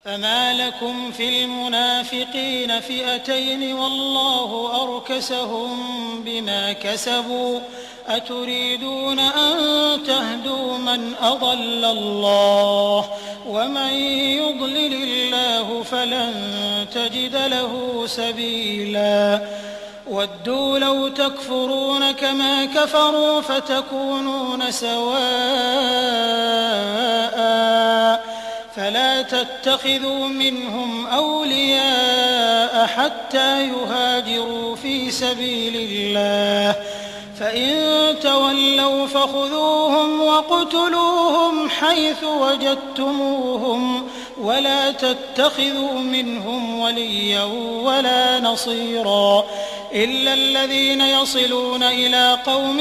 فما لكم في المنافقين فئتين والله أركسهم بما كسبوا أتريدون أن تهدوا من أضل الله ومن يضلل الله فلن تجد له سبيلا ودوا لو تكفرون كما كفروا فتكونون سواء فلا تتخذوا منهم أولياء حتى يهاجروا في سبيل الله فإن تولوا فخذوهم واقتلوهم حيث وجدتموهم ولا تتخذوا منهم وليا ولا نصيرا إلا الذين يصلون إلى قوم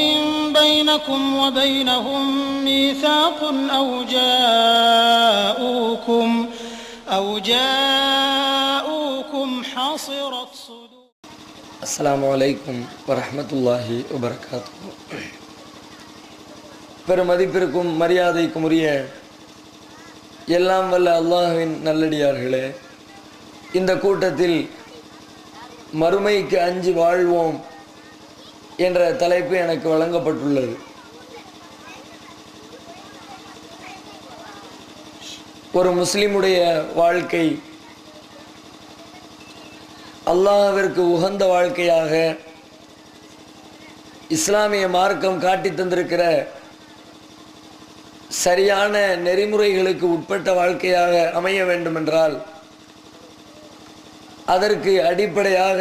بينكم وبينهم ميثاق أو جاءوكم حصرت صدور. السلام عليكم ورحمة الله وبركاته. பெருமதிப்பிற்கும் மரியாதைக்கும் உரிய எல்லாம் வல்ல அல்லாஹ்வின் நல்லடியார்களே, இந்த கூட்டத்தில் மறுமைக்கு அஞ்சி வாழ்வோம் என்ற தலைப்பு எனக்கு வழங்கப்பட்டுள்ளது. ஒரு முஸ்லிமுடைய வாழ்க்கை அல்லாஹ்விற்கு உகந்த வாழ்க்கையாக இஸ்லாமிய மார்க்கம் காட்டி தந்திருக்கிற சரியான நெறிமுறைகளுக்கு உட்பட்ட வாழ்க்கையாக அமைய வேண்டுமென்றால் அதற்கு அடிப்படையாக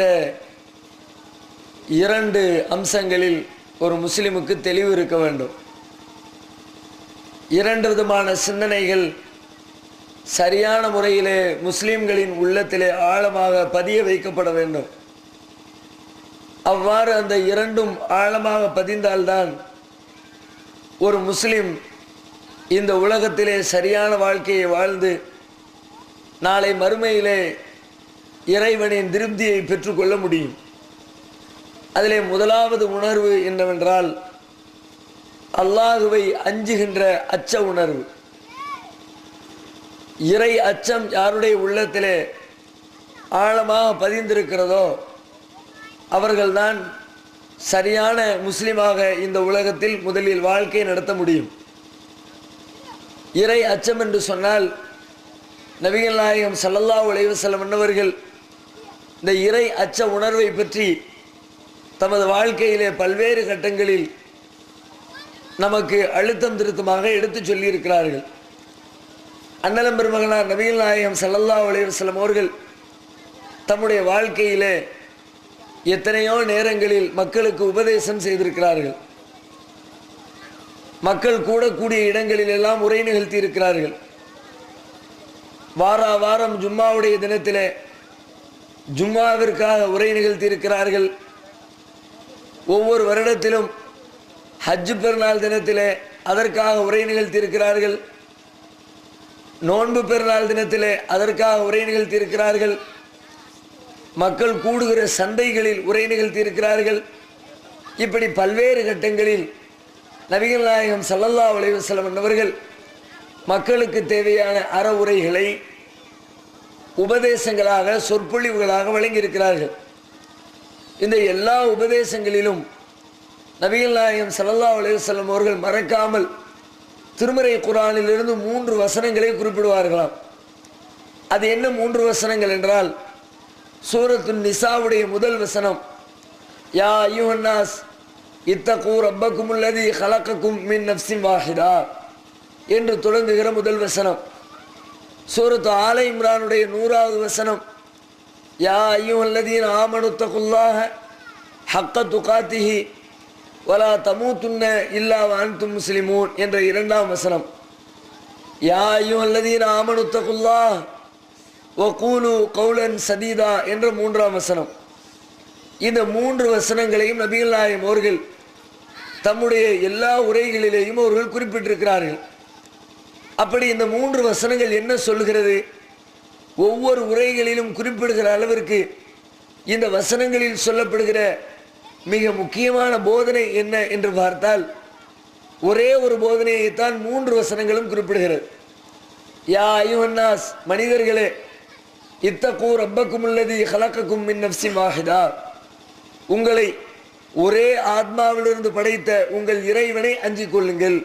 இரண்டு அம்சங்களில் ஒரு முஸ்லிமுக்கு தெளிவு இருக்க வேண்டும். இரண்டு விதமான சிந்தனைகள் சரியான முறையிலே முஸ்லிம்களின் உள்ளத்திலே ஆழமாக பதிய வைக்கப்பட வேண்டும். அவ்வாறு அந்த இரண்டும் ஆழமாக பதிந்தால்தான் ஒரு முஸ்லிம் இந்த உலகத்திலே சரியான வாழ்க்கையை வாழ்ந்து நாளை மறுமையிலே இறைவனின் திருப்தியை பெற்றுக்கொள்ள முடியும். அதிலே முதலாவது உணர்வு என்னவென்றால் அல்லாஹுவை அஞ்சுகின்ற அச்ச உணர்வு. இறை அச்சம் யாருடைய உள்ளத்திலே ஆழமாக பதிந்திருக்கிறதோ அவர்கள்தான் சரியான முஸ்லிமாக இந்த உலகத்தில் முதலில் வாழ்க்கை நடத்த முடியும். இறை அச்சம் என்று சொன்னால் நபிகள் நாயகம் ஸல்லல்லாஹு அலைஹி வஸல்லம் அன்னவர்கள் இந்த இறை அச்ச உணர்வை பற்றி தமது வாழ்க்கையிலே பல்வேறு கட்டங்களில் நமக்கு அழுத்தம் திருத்தமாக எடுத்து சொல்லியிருக்கிறார்கள். அண்ணலம் பெருமகனார் நபிகள் நாயகம் ஸல்லல்லாஹு அலைஹி வஸல்லம் அவர்கள் தம்முடைய வாழ்க்கையிலே எத்தனையோ நேரங்களில் மக்களுக்கு உபதேசம் செய்திருக்கிறார்கள். மக்கள் கூடக்கூடிய இடங்களில் எல்லாம் உரை நிகழ்த்தி இருக்கிறார்கள். வார வாரம் ஜும்மாவுடைய தினத்திலே ஜும்மாவிற்காக உரை நிகழ்த்தி இருக்கிறார்கள். ஒவ்வொரு வருடத்திலும் ஹஜ் பெருநாள் தினத்திலே அதற்காக உரை நிகழ்த்தி இருக்கிறார்கள். நோன்பு பெருநாள் தினத்திலே அதற்காக உரை நிகழ்த்தி இருக்கிறார்கள். மக்கள் கூடுகிற சந்தைகளில் உரை நிகழ்த்தி இருக்கிறார்கள். இப்படி பல்வேறு கட்டங்களில் நபிகள் நாயகம் ஸல்லல்லாஹு அலைஹி வஸல்லம் அவர்கள் மக்களுக்கு தேவையான அற உரைகளை உபதேசங்களாக சொற்பொழிவுகளாக வழங்கியிருக்கிறார்கள். இந்த எல்லா உபதேசங்களிலும் நபிகள் நாயகம் ஸல்லல்லாஹு அலைஹி வஸல்லம் அவர்கள் மறக்காமல் திருமறை குர்ஆனிலிருந்து 3 வசனங்களை குறிப்பிடுவார்களாம். அது என்ன 3 வசனங்கள் என்றால், சூரத்துன் நிசாவுடைய முதல் வசனம், யா அய்யுஹன்னாஸ் இத்தகூ ரப்பக்குமுல்லதி ஹலக்கக்கும் மின் நஃப்ஸின் வாஹிதா என்று தொடங்குகிற முதல் வசனம். சூரத்து ஆல இம்ரானுடைய 100வது வசனம், யா அய்யுஹல்லதீன ஆமனுத்தகுல்லாஹ ஹக்க துகாத்திஹி வலா தமூத்துன்ன இல்லா வஅன்தும் முஸ்லிமூன் என்ற 2ஆம் வசனம். யா அய்யுஹல்லதீன ஆமனுத்தகுல்லாஹ வகூலு கௌலன் சதீதா என்ற 3ஆம் வசனம். இந்த 3 வசனங்களையும் நபிகள் நாயகம் அவர்கள் தம்முடைய எல்லா உரைகளிலேயும் அவர்கள் குறிப்பிட்டிருக்கிறார்கள். அப்படி இந்த 3 வசனங்கள் என்ன சொல்கிறது? ஒவ்வொரு உரைகளிலும் குறிப்பிடுகிற அளவிற்கு இந்த வசனங்களில் சொல்லப்படுகிற மிக முக்கியமான போதனை என்ன என்று பார்த்தால் ஒரே ஒரு போதனையைத்தான் 3 வசனங்களும் குறிப்பிடுகிறது. யா அய்யுஹன்னாஸ், மனிதர்களே, இத்தகூ ரப்பக்குமுல்லதி ஹலக்கக்கும் மின் நஃப்ஸின் வாஹிதா, உங்களை ஒரே ஆத்மாவிலிருந்து படைத்த உங்கள் இறைவனை அஞ்சிக் கொள்ளுங்கள்.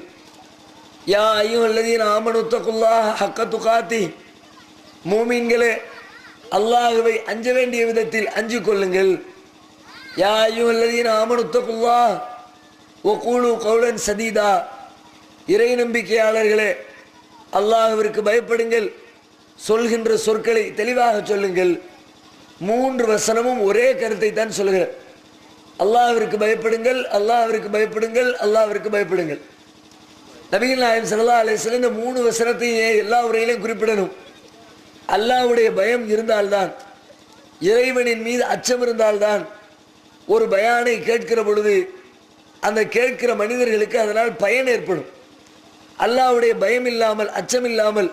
யா அய்யுஹல்லதீன ஆமனு தக்குல்லாஹ ஹக்க துகாத்தி, மூமின்களே, அல்லாஹ்வை அஞ்ச வேண்டிய விதத்தில் அஞ்சிக் கொள்ளுங்கள். யா அய்யுஹல்லதீன ஆமனு தக்குல்லாஹ வகூலு கௌலன் சதீதா, இறை நம்பிக்கையாளர்களே, அல்லாஹ்விற்கு பயப்படுங்கள், சொல்கின்ற சொற்களை தெளிவாக சொல்லுங்கள். 3 வசனமும் ஒரே கருத்தை தான் சொல்லுகிற. அல்லாஹ்விற்கு பயப்படுங்கள், அல்லாஹ்விற்கு பயப்படுங்கள், அல்லாஹ்விற்கு பயப்படுங்கள். நபிகள் நாயகம் ஸல்லல்லாஹு அலைஹி வஸல்லம் இந்த 3 வசனத்தையும் எல்லா உரையிலையும் குறிப்பிடணும். அல்லாஹ்வுடைய பயம் இருந்தால்தான், இறைவனின் மீது அச்சம் இருந்தால்தான் ஒரு பயானை கேட்கிற பொழுது அந்த கேட்கிற மனிதர்களுக்கு அதனால் பயன் ஏற்படும். அல்லாஹ்வுடைய பயம் இல்லாமல், அச்சம் இல்லாமல்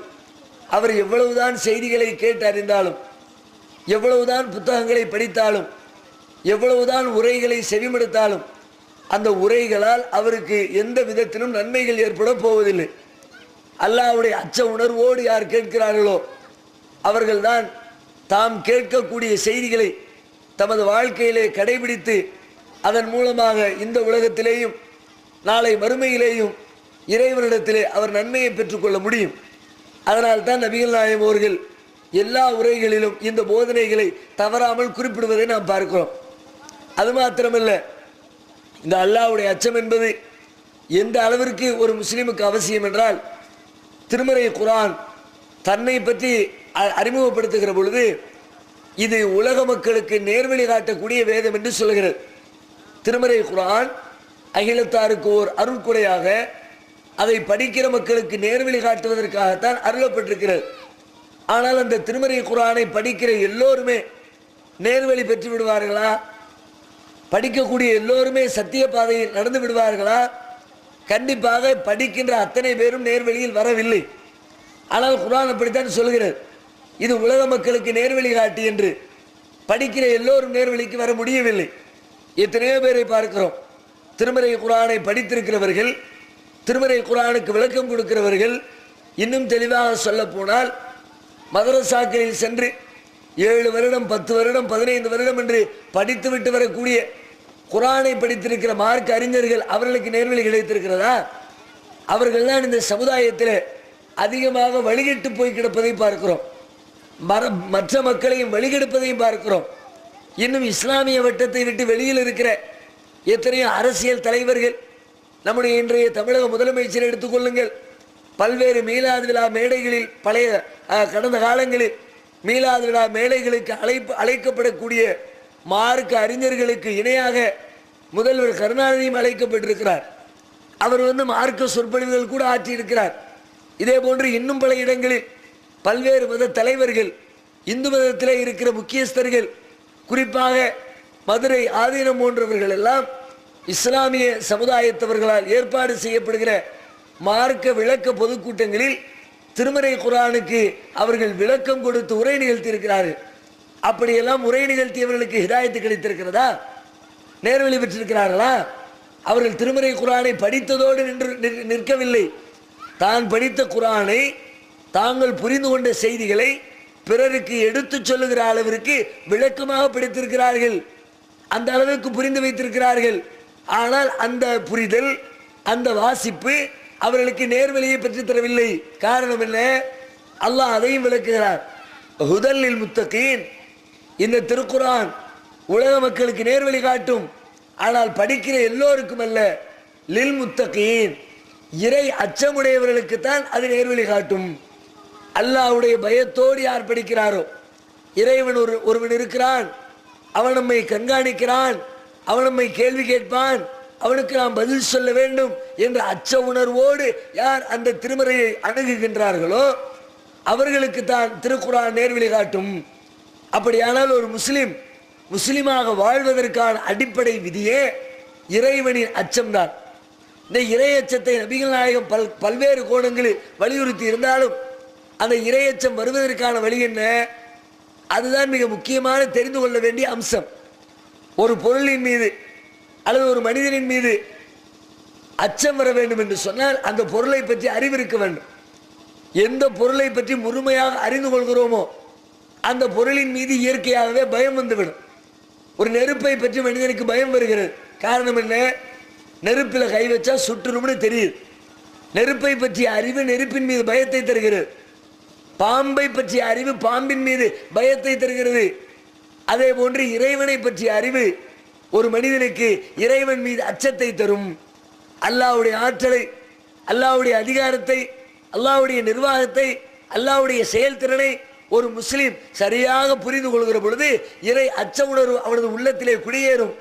அவர் எவ்வளவுதான் செய்திகளை கேட்டு அறிந்தாலும், எவ்வளவுதான் புத்தகங்களை படித்தாலும், எவ்வளவுதான் உரைகளை செவிமடுத்தாலும் அந்த உரைகளால் அவருக்கு எந்த விதத்திலும் நன்மைகள் ஏற்பட போவதில்லை. அல்லாஹ்வுடைய அச்ச உணர்வோடு யார் கேட்கிறார்களோ அவர்கள்தான் தாம் கேட்கக்கூடிய செய்திகளை தமது வாழ்க்கையிலே கடைபிடித்து அதன் மூலமாக இந்த உலகத்திலேயும் நாளை மறுமையிலேயும் இறைவனிடத்திலே அவர் நன்மையை பெற்றுக்கொள்ள முடியும். அதனால் தான் நபிகள் நாயகம் அவர்கள் எல்லா உரைகளிலும் இந்த போதனைகளை தவறாமல் குறிப்பிடுவதை நாம் பார்க்கிறோம். அது மாத்திரமல்ல, இந்த அல்லாஹ்வுடைய அச்சம் என்பது எந்த அளவிற்கு ஒரு முஸ்லிமுக்கு அவசியம் என்றால், திருமறை குர்ஆன் தன்னை பற்றி அறிமுகப்படுத்துகிற பொழுது இது உலக மக்களுக்கு நேர்வழி காட்டக்கூடிய வேதம் என்று சொல்கிறது. திருமறை குர்ஆன் அகிலத்தாருக்கு ஓர் அருள்கொடையாக, அதை படிக்கிற மக்களுக்கு நேர்வழி காட்டுவதற்காகத்தான் அருளப்பட்டிருக்கிறது. ஆனால் அந்த திருமறை குர்ஆனை படிக்கிற எல்லோருமே நேர்வழி பெற்று விடுவார்களா? படிக்கக்கூடிய எல்லோருமே சத்திய பாதையில் நடந்து விடுவார்களா? கண்டிப்பாக படிக்கின்ற அத்தனை பேரும் நேர்வழியில் வரவில்லை. ஆனால் குர்ஆன் அப்படித்தான் சொல்கிறது, இது உலக மக்களுக்கு நேர்வழி காட்டி என்று. படிக்கிற எல்லோரும் நேர்வழிக்கு வர முடியவில்லை. எத்தனையோ பேரை பார்க்கிறோம், திருமறை குர்ஆனை படித்திருக்கிறவர்கள், திருமறை குர்ஆனுக்கு விளக்கம் கொடுக்கிறவர்கள், இன்னும் தெளிவாக சொல்ல போனால் மதரசாக்களில் சென்று 7 வருடம் 10 வருடம் 15 வருடம் என்று படித்துவிட்டு வரக்கூடிய குர்ஆனை படித்திருக்கிற மார்க்க அறிஞர்கள், அவர்களுக்கு நேர்வழி கிடைத்திருக்கிறதா? அவர்கள் தான் இந்த சமுதாயத்தில் அதிகமாக வழிகெட்டு போய் கிடப்பதை பார்க்கிறோம். மற்ற மக்களையும் வழிகெடுப்பதையும் பார்க்கிறோம். இன்னும் இஸ்லாமிய வட்டத்தை விட்டு வெளியில் இருக்கிற எத்தனையோ அரசியல் தலைவர்கள், நம்முடைய இன்றைய தமிழக முதலமைச்சரை எடுத்துக்கொள்ளுங்கள், பல்வேறு மீலாது விழா மேடைகளில், பழைய கடந்த காலங்களில் மீலாது விழா மேடைகளுக்கு அழைக்கப்படக்கூடிய மார்க்க அறிஞர்களுக்கு இணையாக முதல்வர் கருணாநிதியும் அழைக்கப்பட்டிருக்கிறார். அவர் மார்க்க சொற்பொழிவுகள் கூட ஆற்றியிருக்கிறார். இதே போன்று இன்னும் பல இடங்களில் பல்வேறு மத தலைவர்கள், இந்து மதத்திலே இருக்கிற முக்கியஸ்தர்கள், குறிப்பாக மதுரை ஆதீனம் போன்றவர்கள் எல்லாம் இஸ்லாமிய சமுதாயத்தவர்களால் ஏற்பாடு செய்யப்படுகிற மார்க்க விளக்க பொதுக்கூட்டங்களில் திருமறை குர்ஆனுக்கு அவர்கள் விளக்கம் கொடுத்து உரை நிகழ்த்தியிருக்கிறார்கள். அப்படியெல்லாம் உரை நிகழ்த்தியவர்களுக்கு ஹிதாயத்து கிடைத்திருக்கிறதா? நேர்வழி பெற்றிருக்கிறார்களா? அவர்கள் திருமறை குர்ஆனை படித்ததோடு நிற்கவில்லை. தான் படித்த குர்ஆனை, தாங்கள் புரிந்து கொண்ட செய்திகளை பிறருக்கு எடுத்து சொல்லுகிற அளவிற்கு விளக்கமாக படித்திருக்கிறார்கள். அந்த அளவுக்கு புரிந்து வைத்திருக்கிறார்கள். ஆனால் அந்த புரிதல், அந்த வாசிப்பு அவர்களுக்கு நேர்வழியை பெற்று தரவில்லை. காரணம் என்ன? அல்லாஹ் அதையும் விளக்குகிறார். ஹுதல்லில் முத்தகீன், இந்த திருக்குர்ஆன் உலக மக்களுக்கு நேர்வழி காட்டும், ஆனால் படிக்கிற எல்லோருக்கும் அல்ல. லில் முத்தகீன், இறை அச்சமுடையவர்களுக்கு தான் அது நேர்வழி காட்டும். அல்லாஹ்வுடைய பயத்தோடு யார் படிக்கிறாரோ, இறைவன் ஒருவன் இருக்கிறான், அவன் நம்மை கண்காணிக்கிறான், அவன் நம்மை கேள்வி கேட்பான், அவனுக்கு நாம் பதில் சொல்ல வேண்டும் என்ற அச்ச உணர்வோடு யார் அந்த திருமறையை அணுகுகின்றார்களோ அவர்களுக்கு தான் திருக்குர்ஆன் நேர்வழி காட்டும். அப்படியானால் ஒரு முஸ்லிமாக வாழ்வதற்கான அடிப்படை விதியே இறைவனின் அச்சம்தான். இந்த இறை அச்சத்தை நபிகள் நாயகம் பல்வேறு கோணங்களில் வலியுறுத்தி இருந்தாலும் அந்த இறையச்சம் வருவதற்கான வழி என்ன? அதுதான் மிக முக்கியமான தெரிந்து கொள்ள வேண்டிய அம்சம். ஒரு பொருளின் மீது அல்லது ஒரு மனிதனின் மீது அச்சம் வர வேண்டும் என்று சொன்னால் அந்த பொருளை பற்றி அறிவு இருக்க வேண்டும். எந்த பொருளை பற்றி முழுமையாக அறிந்து கொள்கிறோமோ அந்த பொருளின் மீது இயற்கையாகவே பயம் வந்துவிடும். ஒரு நெருப்பை பற்றி மனிதனுக்கு பயம் வருகிறது. காரணம் என்ன? நெருப்பில் கை வச்சா சுற்றுரும்னு தெரியுது. நெருப்பை பற்றிய அறிவு நெருப்பின் மீது பயத்தை தருகிறது. பாம்பை பற்றிய அறிவு பாம்பின் மீது பயத்தை தருகிறது. அதே போன்று இறைவனை பற்றிய அறிவு ஒரு மனிதனுக்கு இறைவன் மீது அச்சத்தை தரும். அல்லாஹ்வுடைய ஆற்றலை, அல்லாஹ்வுடைய அதிகாரத்தை, அல்லாஹ்வுடைய நிர்வாகத்தை, அல்லாஹ்வுடைய செயல்திறனை ஒரு முஸ்லிம் சரியாக புரிந்து கொள்கிற பொழுது இறை அச்ச உணர்வு அவனது உள்ளத்திலே குடியேறும்.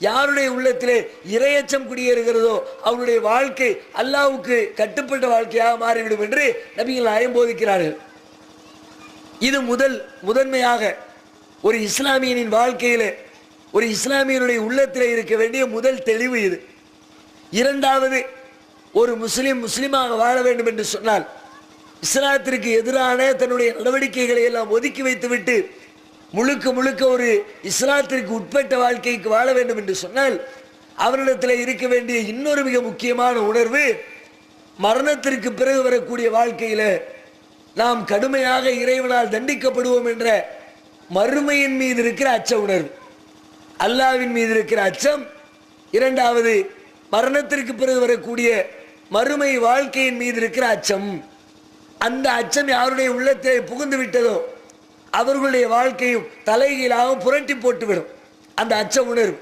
யாருடைய உள்ளத்திலே இறையச்சம் குடியேறுகிறதோ அவனுடைய வாழ்க்கை அல்லாஹ்வுக்கு கட்டுப்பட்ட வாழ்க்கையாக மாறிவிடும் என்று நபிகள் நாயகம் போதிக்கிறார்கள். இது முதன்மையாக ஒரு இஸ்லாமியனின் வாழ்க்கையிலே, ஒரு இஸ்லாமியனுடைய உள்ளத்திலே இருக்க வேண்டிய முதல் தெளிவு இது. இரண்டாவது, ஒரு முஸ்லிமாக வாழ வேண்டும் என்று சொன்னால் இஸ்லாத்திற்கு எதிரான தன்னுடைய நடவடிக்கைகளை எல்லாம் ஒதுக்கி வைத்துவிட்டு முழுக்க ஒரு இஸ்லாத்திற்கு உட்பட்ட வாழ்க்கைக்கு வாழ வேண்டும் என்று சொன்னால் அவரிடத்தில் இருக்க வேண்டிய இன்னொரு மிக முக்கியமான உணர்வு, மரணத்திற்கு பிறகு வரக்கூடிய வாழ்க்கையில நாம் கடுமையாக இறைவனால் தண்டிக்கப்படுவோம் என்ற மறுமையின் மீது இருக்கிற அச்ச உணர்வு, அல்லாஹ்வின் மீது இருக்கிற அச்சம். இரண்டாவது, மரணத்திற்கு பிறகு வரக்கூடிய மறுமை வாழ்க்கையின் மீது இருக்கிற அச்சம். அந்த அச்சம் யாருடைய உள்ளத்தை புகுந்து விட்டதோ அவர்களுடைய வாழ்க்கையும் தலைகீழாக புரட்டி போட்டுவிடும். அந்த அச்ச உணர்வு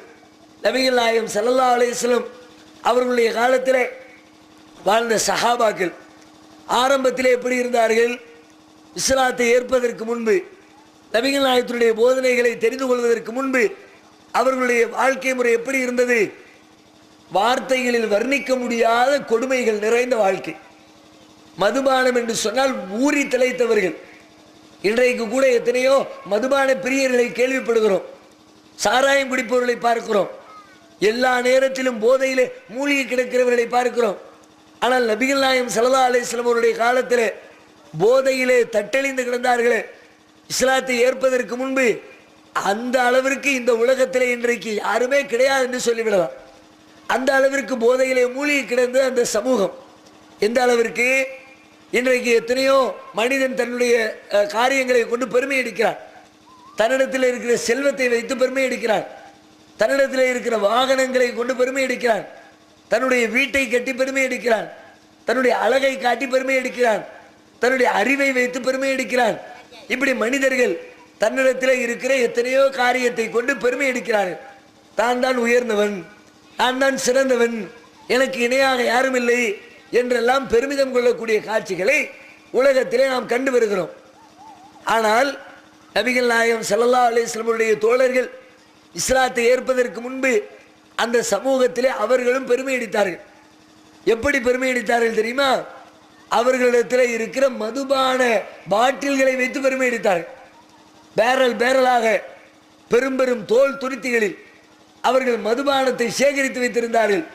நபிகள் நாயகம் ஸல்லல்லாஹு அலைஹி வஸல்லம் அவர்களுடைய காலத்தில் வாழ்ந்த சஹாபாக்கள் ஆரம்பத்திலே எப்படி இருந்தார்கள்? இஸ்லாத்தை ஏற்பதற்கு முன்பு, நபிகள் நாயகத்தினுடைய போதனைகளை தெரிந்து கொள்வதற்கு முன்பு அவர்களுடைய வாழ்க்கை முறை எப்படி இருந்தது? வார்த்தைகளில் வர்ணிக்க முடியாத கொடுமைகள் நிறைந்த வாழ்க்கை. மதுபானம் என்று சொன்னால் ஊறி திளைத்தவர்கள். இன்றைக்கு கூட எத்தனையோ மதுபான பிரியர்களை கேள்விப்படுகிறோம், சாராயம் குடிப்பவர்களை பார்க்கிறோம், எல்லா நேரத்திலும் போதையிலே மூழ்கி கிடக்கிறவர்களை பார்க்கிறோம். ஆனால் நபிகள் நாயகம் ஸல்லல்லாஹு அலைஹி வஸல்லம் அவருடைய காலத்தில் போதையிலே தட்டெளிந்து கிடந்தார்களே, இஸ்லாத்தை ஏற்பதற்கு முன்பு அந்த அளவிற்கு இந்த உலகத்திலே இன்றைக்கு யாருமே கிடையாது என்று சொல்லிவிடலாம். அந்த அளவிற்கு போதையிலே மூழ்கி கிடந்த அந்த சமூகம் எந்த அளவிற்கு இன்றைக்கு எத்தனையோ மனிதன் தன்னுடைய காரியங்களை கொண்டு பெருமை அடிக்கிறார். தன்னிடத்தில் இருக்கிற செல்வத்தை வைத்து பெருமை அடிக்கிறார், தன்னிடத்தில் இருக்கிற வாகனங்களை கொண்டு பெருமை அடிக்கிறான், தன்னுடைய வீட்டை கட்டி பெருமை அடிக்கிறான், தன்னுடைய அழகை காட்டி பெருமை அடிக்கிறான், தன்னுடைய அறிவை வைத்து பெருமை அடிக்கிறான். இப்படி மனிதர்கள் தன்னிடத்தில் இருக்கிற எத்தனையோ காரியத்தை கொண்டு பெருமை அடிக்கிறார்கள். தான் தான் உயர்ந்தவன், நான் தான் சிறந்தவன், எனக்கு இணையாக யாரும் இல்லை என்றெல்லாம் பெருமிதம் கொள்ளக்கூடிய காட்சிகளை உலகத்திலே நாம் கண்டு வருகிறோம். ஆனால் நபிகள் நாயகம் ஸல்லல்லாஹு அலைஹி வஸல்லம் தோழர்கள் இஸ்லாத்தை ஏற்பதற்கு முன்பு அந்த சமூகத்திலே அவர்களும் பெருமை அடித்தார்கள். எப்படி பெருமை அடித்தார்கள் தெரியுமா? அவர்களிடத்தில் இருக்கிற மதுபான பாட்டில்களை வைத்து பெருமை அடித்தார்கள். பேரலாக பெரும் தோல் துருத்திகளில் அவர்கள் மதுபானத்தை சேகரித்து வைத்திருந்தார்கள்.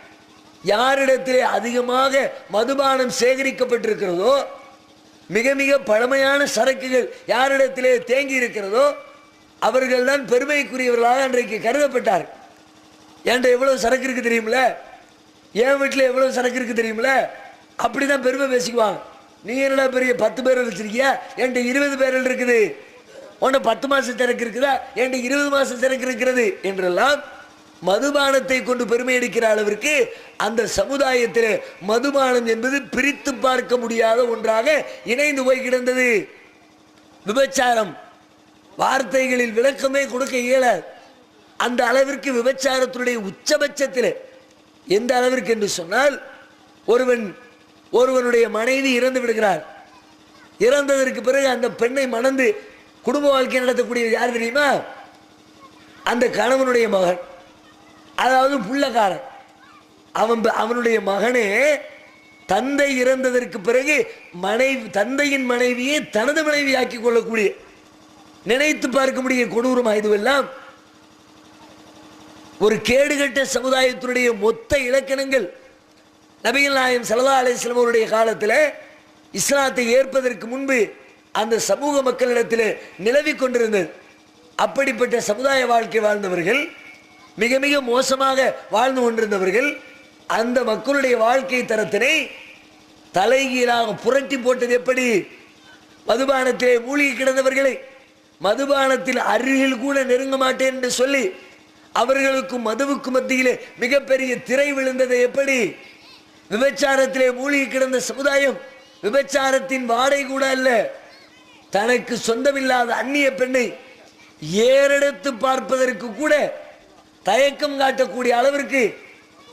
யாரிடத்திலே அதிகமாக மதுபானம் சேகரிக்கப்பட்டிருக்கிறதோ, மிக பழமையான சரக்குகள் யாரிடத்திலே தேங்கி இருக்கிறதோ அவர்கள் தான் பெருமைக்குரியவர்களாக அன்றைக்கு கருதப்பட்டார். என்கிட்ட எவ்வளவு சரக்கு இருக்கு தெரியுமில்ல, என் வீட்டில் எவ்வளவு சரக்கு இருக்கு தெரியுமில்ல, அப்படிதான் பெருமை பேசிக்குவாங்க. நீ என்னடா பெரிய 10 பேரல் வச்சிருக்கியா, என்கிட்ட 20 பேரல் இருக்குது, உன்னை 10 மாசம் சரக்கு இருக்குதா, என்கிட்ட 20 மாசம் சரக்கு இருக்கிறது என்றெல்லாம் மதுபானத்தை கொண்டு பெருமை அடிக்கிற அளவிற்கு அந்த சமுதாயத்தில் மதுபானம் என்பது பிரித்து பார்க்க முடியாத ஒன்றாக இணைந்து போய் கிடந்தது. விபச்சாரம் வார்த்தைகளில் விளக்கமே கொடுக்க இயலாது. அந்த அளவிற்கு விபச்சாரத்துடைய உச்சபட்சத்தில் எந்த அளவிற்கு என்று சொன்னால், ஒருவனுடைய மனைவி இறந்து விடுகிறார். இறந்ததற்கு பிறகு அந்த பெண்ணை மணந்து குடும்ப வாழ்க்கை நடத்தக்கூடிய யார் தெரியுமா? அந்த கணவனுடைய மகன், அதாவது புள்ளக்காரன். அவனுடைய மகனே தந்தை இறந்ததற்கு பிறகு தந்தையின் மனைவியை தனது மனைவி ஆக்கி கொள்ளக்கூடிய, நினைத்து பார்க்க முடிய கொடூரமா இதுவெல்லாம். ஒரு கேடுகட்ட சமுதாயத்தினுடைய மொத்த இலக்கணங்கள் நபிகள் நாயகம் ஸல்லல்லாஹு அலைஹி வஸல்லம் அவருடைய காலத்தில் இஸ்லாத்தை ஏற்பதற்கு முன்பு அந்த சமூக மக்களிடத்தில் நிலவி கொண்டிருந்தது. அப்படிப்பட்ட சமுதாய வாழ்க்கை வாழ்ந்தவர்கள், மிக மோசமாக வாழ்ந்து கொண்டிருந்தவர்கள், அந்த மக்களுடைய வாழ்க்கை தரத்தினை தலைகீழாக புரட்டி போட்டது எப்படி? மதுபானத்திலே மூழ்கி கிடந்தவர்களை மதுபானத்தில் அருகில் கூட நெருங்க மாட்டேன் என்று சொல்லி அவர்களுக்கும் மதுவுக்கு மத்தியிலே மிகப்பெரிய திரை விழுந்தது எப்படி? விபச்சாரத்திலே மூழ்கி கிடந்த சமுதாயம் விபச்சாரத்தின் வாடை கூட அல்ல, தனக்கு சொந்தமில்லாத அந்நிய பெண்ணை ஏறெடுத்து பார்ப்பதற்கு கூட தயக்கம் காட்டக்கூடிய அளவிற்கு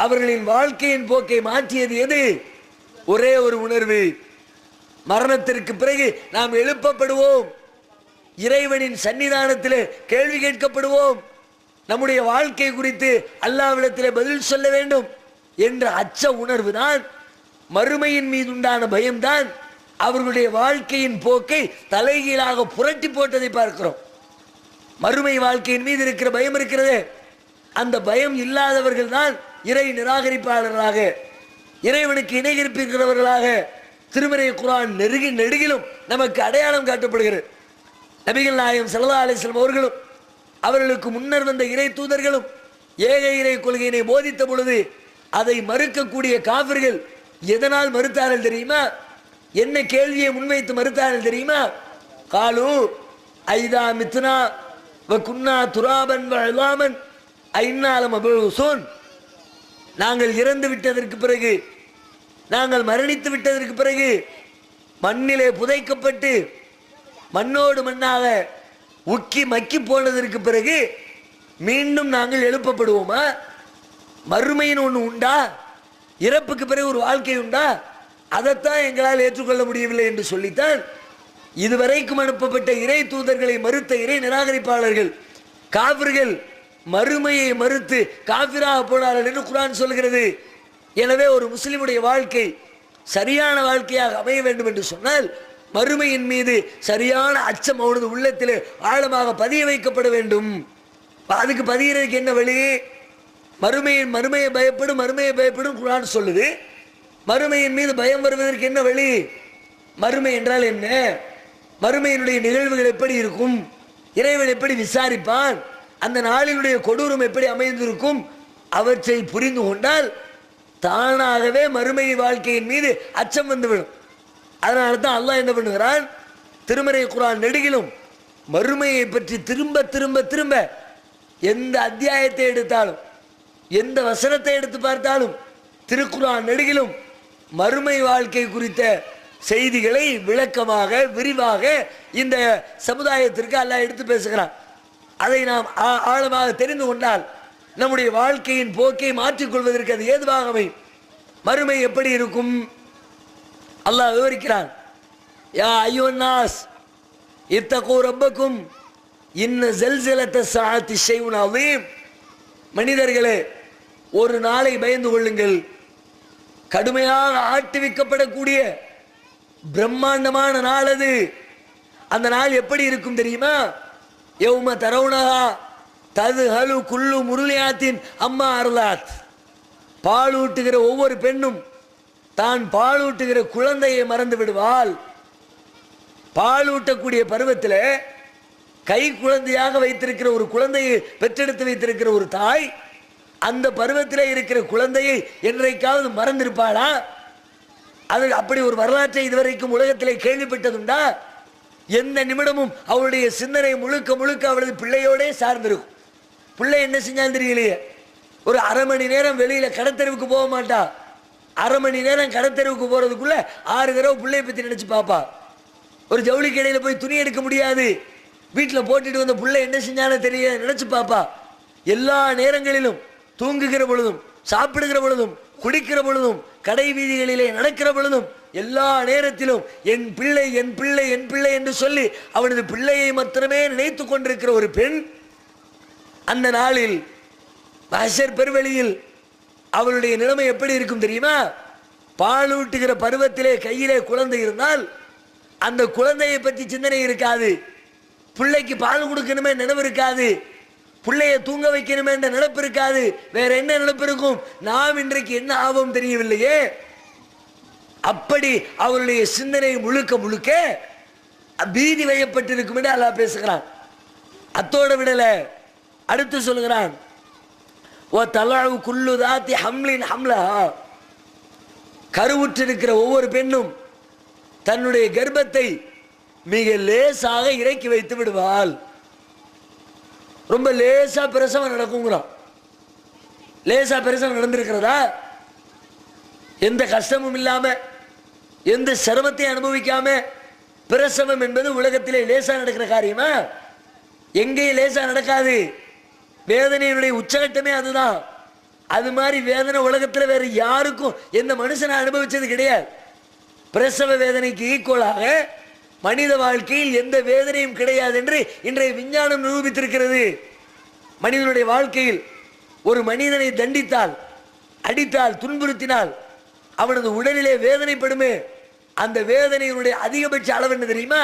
அவர்களின் வாழ்க்கையின் போக்கை மாற்றியது எது? ஒரே ஒரு உணர்வு, மரணத்திற்கு பிறகு நாம் எழுப்பப்படுவோம், இறைவனின் சன்னிதானத்திலே கேள்வி கேட்கப்படுவோம், நம்முடைய வாழ்க்கை குறித்து அல்லாஹ்விடத்திலே பதில் சொல்ல வேண்டும் என்ற அச்ச உணர்வு தான், மறுமையின் மீது உண்டான பயம்தான் அவர்களுடைய வாழ்க்கையின் போக்கை தலைகீழாக புரட்டி போட்டதை பார்க்கிறோம். மறுமை வாழ்க்கையின் மீது இருக்கிற பயம் இருக்கிறது, அந்த பயம் இல்லாதவர்கள் தான் இறை நிராகரிப்பாளர்களாக, இறைவனுக்கு இணை கற்பிக்கிறவர்களாக திருமறை குர்ஆன் நெடுகிலும் நமக்கு அடையாளம் காட்டப்படுகிறது. நபிகள் நாயகம் ஸல்லல்லாஹு அலைஹி வஸல்லம் அவர்களும் அவர்களுக்கு முன்னர் வந்த இறை தூதர்களும் ஏக இறை கொள்கையினை போதித்த பொழுது அதை மறுக்கக்கூடிய காஃபிர்கள் எதனால் மறுத்தார்கள் தெரியுமா? என்ன கேள்வியை முன்வைத்து மறுத்தார்கள் தெரியுமா? காலு ஐதா மித்னா வ குன்னா துராபன் வ இலாமன் ஐன்னா லமபூஸூன், நாங்கள் இறந்து விட்டதற்கு பிறகு, நாங்கள் மரணித்து விட்டதற்கு பிறகு, மண்ணிலே புதைக்கப்பட்டு மண்ணோடு மண்ணாக உக்கி மக்கி போனதற்கு பிறகு மீண்டும் நாங்கள் எழுப்பப்படுவோமா? மறுமையின் ஒன்று உண்டா? இறப்புக்கு பிறகு ஒரு வாழ்க்கை உண்டா? அதைத்தான் எங்களால் ஏற்றுக்கொள்ள முடியவில்லை என்று சொல்லித்தான் இதுவரைக்கும் அனுப்பப்பட்ட இறை தூதர்களை மறுத்த இறை நிராகரிப்பாளர்கள் காபிர்கள் மறுமையை மறுத்து காபிராக போனார்கள் என்று குர்ஆன் சொல்கிறது. எனவே ஒரு முஸ்லிமுடைய வாழ்க்கை சரியான வாழ்க்கையாக அமைய வேண்டும் என்று சொன்னால் மறுமையின் மீது சரியான அச்சம் அவனது உள்ளத்திலே ஆழமாக பதிய வைக்கப்பட வேண்டும். அதுக்கு பதிகிறதுக்கு என்ன வழி? மறுமையை பயப்படும் குர்ஆன் சொல்லுது. மறுமையின் மீது பயம் வருவதற்கு என்ன வழி? மறுமை என்றால் என்ன? மறுமையினுடைய நிகழ்வுகள் எப்படி இருக்கும்? இறைவன் எப்படி விசாரிப்பான்? அந்த நாளினுடைய கொடூரம் எப்படி அமைந்திருக்கும்? அவற்றை புரிந்து கொண்டால் தானாகவே மறுமை வாழ்க்கையின் மீது அச்சம் வந்துவிடும். அதனால தான் அல்லாஹ் என்ன பண்ணுகிறான்? திருமறை குர்ஆன் நெடுகிலும் மறுமையை பற்றி திரும்ப திரும்ப திரும்ப எந்த அத்தியாயத்தை எடுத்தாலும் எந்த வசனத்தை எடுத்து பார்த்தாலும் திருக்குர்ஆன் நெடுகிலும் மறுமை வாழ்க்கை குறித்த செய்திகளை விளக்கமாக விரிவாக இந்த சமுதாயத்திற்கு அல்லாஹ் எடுத்து பேசுகிறான். அதை நாம் ஆழமாக தெரிந்து கொண்டால் நம்முடைய வாழ்க்கையின் போக்கை மாற்றிக்கொள்வதற்கு அது ஏதுவாக அமையும். மறுமை எப்படி இருக்கும்? அல்லாஹ் விவரிக்கிறான். யா அய்யுன் நாஸ் இத்தகூ ரப்பக்கும் இன்ன ஸல்ஸலத்த ஸாஅத்தி ஷைஉன் அஸீம், மனிதர்களே ஒரு நாளை பயந்து கொள்ளுங்கள், கடுமையாக ஆட்டுவிக்கப்படக்கூடிய பிரம்மாண்டமான நாள் அது. அந்த நாள் எப்படி இருக்கும் தெரியுமா? யௌம தரவுனஹா தத்ஹலு குல்லு முர்லியாத்தின் அம்மா அர்லாத், பாலூட்டுகிற ஒவ்வொரு பெண்ணும் தான் பாலூட்டுகிற குழந்தையை மறந்து விடுவாள். பாலூட்டக்கூடிய பருவத்தில் கை குழந்தையாக வைத்திருக்கிற ஒரு குழந்தையை பெற்றெடுத்து வைத்திருக்கிற ஒரு தாய் அந்த பருவத்தில் இருக்கிற குழந்தையை என்றைக்காவது மறந்திருப்பாளா? அது அப்படி ஒரு வரலாற்றை இதுவரைக்கும் உலகத்திலே கேள்விப்பட்டதுண்டா? எந்த நிமிடமும் அவளுடைய சிந்தனை முழுக்க முழுக்க அவளது பிள்ளையோடே சார்ந்திருக்கும். பிள்ளை என்ன செஞ்சாலும் தெரியலையே, ஒரு அரை மணி நேரம் வெளியில கடத்தெருவுக்கு போக மாட்டா. அரை மணி நேரம் கடத்தெருவுக்கு போறதுக்குள்ள 6 தடவை பிள்ளையை பத்தி நினைச்சு பாப்பா. ஒரு ஜவுளி கடையில போய் துணி எடுக்க முடியாது, வீட்டில் போட்டுட்டு வந்த பிள்ளை என்ன செஞ்சாலும் தெரிய நினைச்சு பாப்பா. எல்லா நேரங்களிலும் தூங்குகிற பொழுதும் சாப்பிடுகிற பொழுதும் குடிக்கிற பொழுதும் கடை வீதிகளிலே நடக்கிற பொழுதும் எல்லா நேரத்திலும் என் பிள்ளை என் பிள்ளை என் பிள்ளை என்று சொல்லி அவனது பிள்ளையை மாத்திரமே நினைத்து கொண்டிருக்கிற ஒரு பெண் அந்த நாளில் மஹ்ஷர் பெருவெளியில் அவளுடைய நிலைமை எப்படி இருக்கும் தெரியுமா? பாலூட்டுகிற பருவத்திலே கையிலே குழந்தை இருந்தால் அந்த குழந்தையை பற்றி சிந்தனை இருக்காது, பிள்ளைக்கு பால் கொடுக்கணுமே நினைவு இருக்காது, பிள்ளையை தூங்க வைக்கணுமே என்ற நினைப்பு இருக்காது. வேற என்ன நினைப்பு இருக்கும்? நாம் இன்றைக்கு என்ன ஆவோம் தெரியவில்லையே. அப்படி அவருடைய சிந்தனை முழுக்க முழுக்க பீதி வயப்பட்டிருக்கும் என்று அல்லாஹ் பேசுகிறான். அத்தோட விடல, அடுத்து சொல்லுகிறான், ஓ தலஉ குல்லு தாத்தி ஹம்லின் ஹம்லஹா, கருவுற்றிருக்கிற ஒவ்வொரு பெண்ணும் தன்னுடைய கர்ப்பத்தை மிக லேசாக இறக்கி வைத்து விடுவாள். ரொம்ப லேசா பிரசவம் நடக்குங்கிறான். லேசா பிரசவம் நடந்திருக்கிறதா? எந்த கஷ்டமும் இல்லாம எந்த சிரமத்தை அனுபவிக்காம பிரசவம் என்பது உலகத்திலே லேசா நடக்கிற காரியமா? எங்கேயும் லேசா நடக்காது. வேதனையினுடைய உச்சகட்டமே அதுதான். அது மாதிரி வேதனை உலகத்துல வேற யாருக்கும் எந்த மனுஷனை அனுபவிச்சது கிடையாது. பிரசவ வேதனைக்கு ஈக்குவலாக மனித வாழ்க்கையில் எந்த வேதனையும் கிடையாது என்று இன்றைய விஞ்ஞானம் நிரூபித்திருக்கிறது. மனிதனுடைய வாழ்க்கையில் ஒரு மனிதனை தண்டித்தால், அடித்தால், துன்புறுத்தினால் அவனது உடலிலே வேதனைப்படுமே. அந்த வேதனையினுடைய அதிகபட்ச அளவு என்ன தெரியுமா?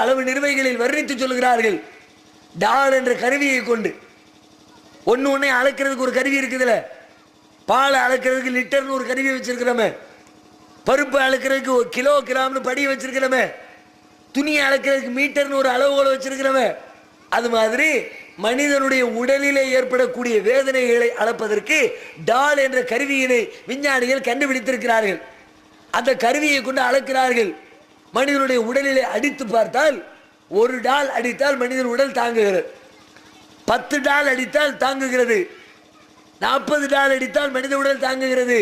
அளவு நிறுவைகளில் வர்ணித்து சொல்கிறார்கள். டால் என்ற கருவியை கொண்டு ஒன்னே அளக்கிறதுக்கு ஒரு கருவி இருக்குதுல்ல, பாலை அளக்கிறதுக்கு லிட்டர்னு ஒரு கருவி வச்சிருக்கிறோமே, பருப்பு அளக்கிறதுக்கு ஒரு கிலோ கிராம்னு படி வச்சிருக்கிறோமே, துணியை அளக்கிறதுக்கு மீட்டர்னு ஒரு அளவுகோலை வச்சிருக்கிறோமே, அது மாதிரி மனிதனுடைய உடலிலே ஏற்படக்கூடிய வேதனைகளை அளப்பதற்கு டால் என்ற கருவியினை விஞ்ஞானிகள் கண்டுபிடித்திருக்கிறார்கள். அந்த கருவியை கொண்டு அளக்கிறார்கள். மனிதனுடைய உடலிலே அடித்து பார்த்தால், ஒரு டால் அடித்தால் மனிதன் உடல் தாங்குகிறது, 10 டால் அடித்தால் தாங்குகிறது, 40 டால் அடித்தால் மனித உடல் தாங்குகிறது,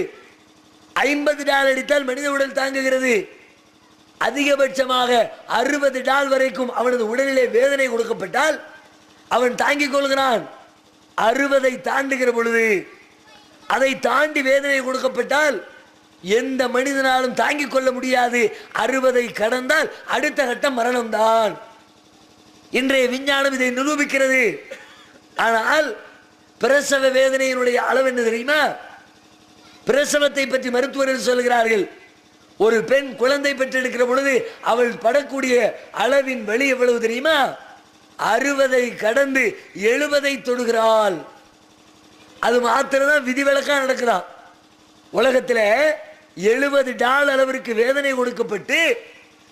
50 டால் அடித்தால் மனித உடல் தாங்குகிறது. அதிகபட்சமாக 60 டால் வரைக்கும் அவனது உடலிலே வேதனை கொடுக்கப்பட்டால் அவன் தாங்கிக் கொள்கிறான். 60ஐ தாண்டுகிற பொழுது, அதை தாண்டி வேதனை கொடுக்கப்பட்டால் எந்த மனிதனாலும் தாங்கிக் கொள்ள முடியாது. 60ஐ கடந்தால் அடுத்த கட்டம் மரணம்தான். இன்றைய விஞ்ஞானம் இதை நிரூபிக்கிறது. ஆனால் பிரசவ வேதனையினுடைய அளவு என்ன தெரியுமா? பிரசவத்தை பற்றி மருத்துவர்கள் சொல்கிறார்கள், ஒரு பெண் குழந்தை பெற்றெடுக்கிற பொழுது அவள் படக்கூடிய அளவின் வலி எவ்வளவு தெரியுமா? 60ஐ கடந்து 70ஐ தொடுகிறாள். அது மாத்திரம்தான் விதிவிலக்கா நடக்குதான். உலகத்தில் 70 டால் அளவிற்கு வேதனை கொடுக்கப்பட்டு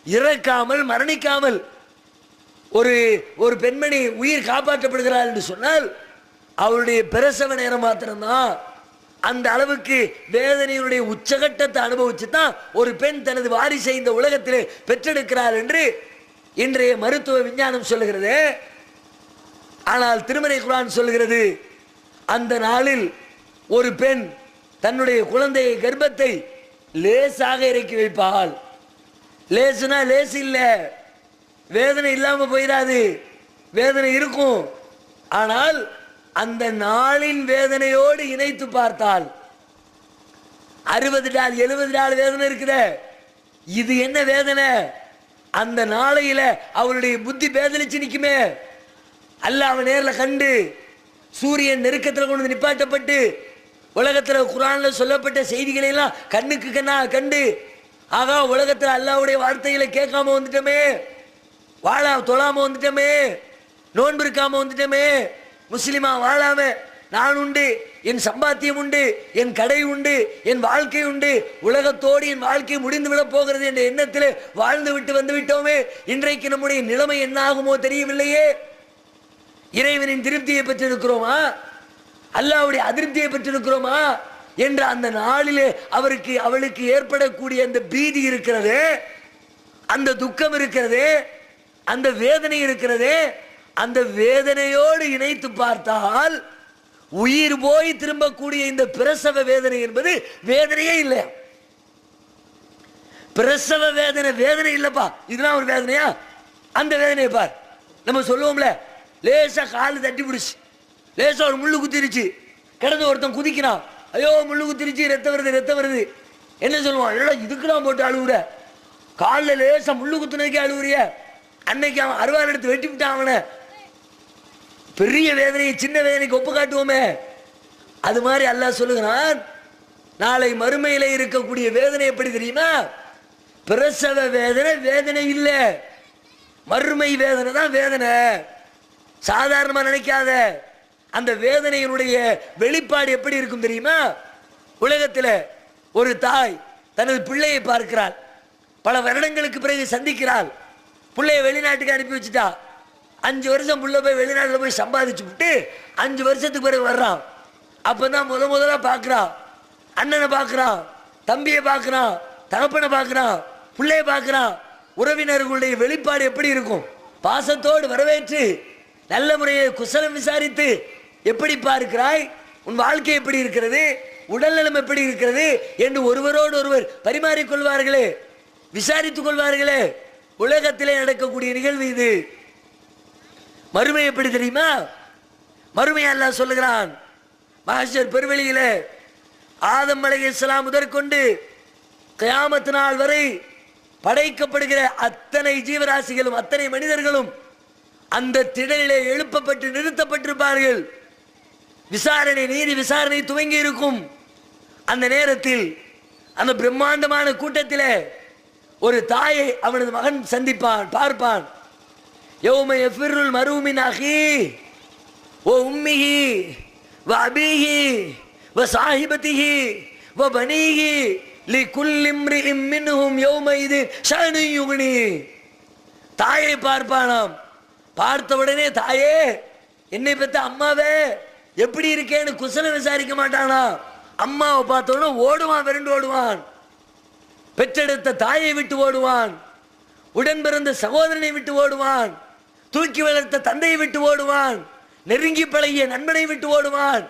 இறக்காமல் மரணிக்காமல் ஒரு பெண்மணி உயிர் காப்பாற்றப்படுகிறாள் என்று சொன்னால் அவளுடைய பிரசவ நேரம் மாத்திரம்தான். அந்த அளவுக்கு வேதனையினுடைய உச்சகட்டத்தை அனுபவிச்சு தான் ஒரு பெண் தனது வாரிசை இந்த உலகத்திலே பெற்றெடுக்கிறார் என்று இன்றைய மருத்துவ விஞ்ஞானம் சொல்லுகிறது. ஆனால் திருமறை குர்ஆன் சொல்லுகிறது, அந்த நாளில் ஒரு பெண் தன்னுடைய குழந்தையை கர்ப்பத்தை லேசாக இறக்கி வைப்பாள். லேசுனா லேசு இல்ல, வேதனை இல்லாம போயிடாது, வேதனை இருக்கும். ஆனால் அந்த நாளின் வேதனையோடு இணைத்து பார்த்தால் 60 டால் 70 டால் வேதனை இருக்குதே, இது என்ன வேதனை? அந்த நாளையில அவளுடைய புத்தி பேதலிச்சு நிக்குமே. அல்லாஹ் அவன் நேர்ல கண்டு சூரியன் நெருக்கத்தில் கொண்டு நிப்பாட்டப்பட்டு உலகத்தில் குர்ஆன்ல சொல்லப்பட்ட செய்திகளை எல்லாம் கண்ணுக்கு கண்ணா கண்டு, ஆகா உலகத்தில் அல்லாஹ்வுடைய வார்த்தைகளை கேட்காம வந்துட்டோமே, தொழாம வந்துட்டோமே, நோன்பு இருக்காம வந்துட்டோமே, முஸ்லிமா வாழாம நான் உண்டு, என் சம்பாத்தியம் உண்டு, என் கடை உண்டு, என் வாழ்க்கை உண்டு, உலகத்தோடு என் வாழ்க்கை முடிந்து விட போகிறது என்ற எண்ணத்தில் வாழ்ந்து விட்டு வந்து விட்டோமே, இன்றைக்கு நம்முடைய நிலைமை என்ன ஆகுமோ தெரியவில்லையே. இறைவனின் திருப்தியை பெற்றிருக்கிறோமா, அல்லாஹ்வுடைய அதிருப்தியை பெற்றிருக்கிறோமா என்ற அந்த நாளிலே அவளுக்கு ஏற்படக்கூடிய அந்த பீதி இருக்கிறது, அந்த துக்கம் இருக்கிறது, அந்த வேதனை இருக்கிறது. அந்த வேதனையோடு இணைத்து பார்த்தால் உயிர் போய் திரும்பக்கூடிய இந்த பிரசவ வேதனை என்பது வேதனையே இல்லை. பிரசவ வேதனை வேதனை இல்லப்பா, இதெல்லாம் ஒரு வேதனையா? அந்த வேதனையை பார். நம்ம சொல்லுவோம்ல, லேசா காலு தட்டி பிடிச்சு, லேசா ஒரு முள்ளு குத்திருச்சு, கிடந்து ஒருத்தன் குதிக்கிறான், ஐயோ முள்ளு குத்திருச்சு, ரத்தம் வருது ரத்தம் வருது, என்ன சொல்லுவான்? இல்லைடா இதுக்குலாம் போட்டு அழுகுற, காலில் லேசா முள்ளு குத்துனதுக்கே அழுகுறிய, அன்னைக்கு அவன் அருவாள் எடுத்து வெட்டி விட்டான் அவனை. பெரிய வேதனையை சின்ன வேதனைக்கு ஒப்பு காட்டுவோமே, அது மாதிரி அல்லாஹ் சொல்லுகிறான், நாளை மறுமையில இருக்கக்கூடிய வேதனை எப்படி தெரியுமா? பிரசவ வேதனை வேதனை இல்லை, மறுமை வேதனை தான் வேதனை. சாதாரணமா நினைக்காத. அந்த வேதனையினுடைய வெளிப்பாடு எப்படி இருக்கும் தெரியுமா? உலகத்தில் ஒரு தாய் தனது பிள்ளையை பார்க்கிறாள், பல வருடங்களுக்கு பிறகு சந்திக்கிறாள், பிள்ளைய வெளிநாட்டுக்கு அனுப்பி வச்சுட்டா, 5 வருஷம் புள்ள போய் வெளிநாட்டில் போய் சம்பாதிச்சு விட்டு 5 வருஷத்துக்கு பிறகு வர்றான். அப்பதான் முதலா பார்க்கிறான், அண்ணனை பார்க்கிறான், தம்பியை பார்க்கிறான், தகப்பனை பார்க்கிறான், பிள்ளைய பார்க்கிறான். உறவினர்களுடைய வெளிப்பாடு எப்படி இருக்கும்? பாசத்தோடு வரவேற்று நல்ல முறையை குசலம் விசாரித்து எப்படி பார்க்கிறாய், உன் வாழ்க்கை எப்படி இருக்கிறது, உடல்நலம் எப்படி இருக்கிறது என்று ஒருவரோடு ஒருவர் பரிமாறிக்கொள்வார்களே, விசாரித்துக் கொள்வார்களே. உலகத்திலே நடக்கக்கூடிய நிகழ்வு இது. மறுமை எப்படி தெரியுமா? மறுமை அல்லாஹ் சொல்லுகிறான், மஹ்ஷர் பெருவெளியிலே ஆதம் அலைஹிஸ்ஸலாம் முதற்கொண்டு கியாமத் நாள் வரை படைக்கப்படுகிற அத்தனை ஜீவராசிகளும் அத்தனை மனிதர்களும் அந்த திடலிலே எழுப்பப்பட்டு நிறுத்தப்பட்டிருப்பார்கள். விசாரணை, நீதி விசாரணை துவங்கி இருக்கும். அந்த நேரத்தில் அந்த பிரம்மாண்டமான கூட்டத்திலே ஒரு தாயை அவனது மகன் சந்திப்பான், பார்ப்பான். யௌம யஃபிருல் மர்உ மின் அஹீஹி வ உம்மிஹி வ அபீஹி வ ஸாஹிபதிஹி வ பனீஹி லிகுல்லி இம்ரிஇம் மின்ஹும் யௌமஇதின் ஷஅனுன் யுக்னி. தாயை பார்ப்பானாம். பார்த்தவுடனே, தாயே, என்னை பெற்ற அம்மாவே எப்படி இருக்கேன்னு குசலம் விசாரிக்க மாட்டானா. அம்மாவை பார்த்தோன்னா ஓடுவான், விரண்டு ஓடுவான். பெற்றெடுத்த தாயை விட்டு ஓடுவான், உடன் பிறந்த சகோதரனை விட்டு ஓடுவான், தூக்கி வளர்த்த தந்தையை விட்டு ஓடுவான், நெருங்கி பழகிய நண்பனை விட்டு ஓடுவான்,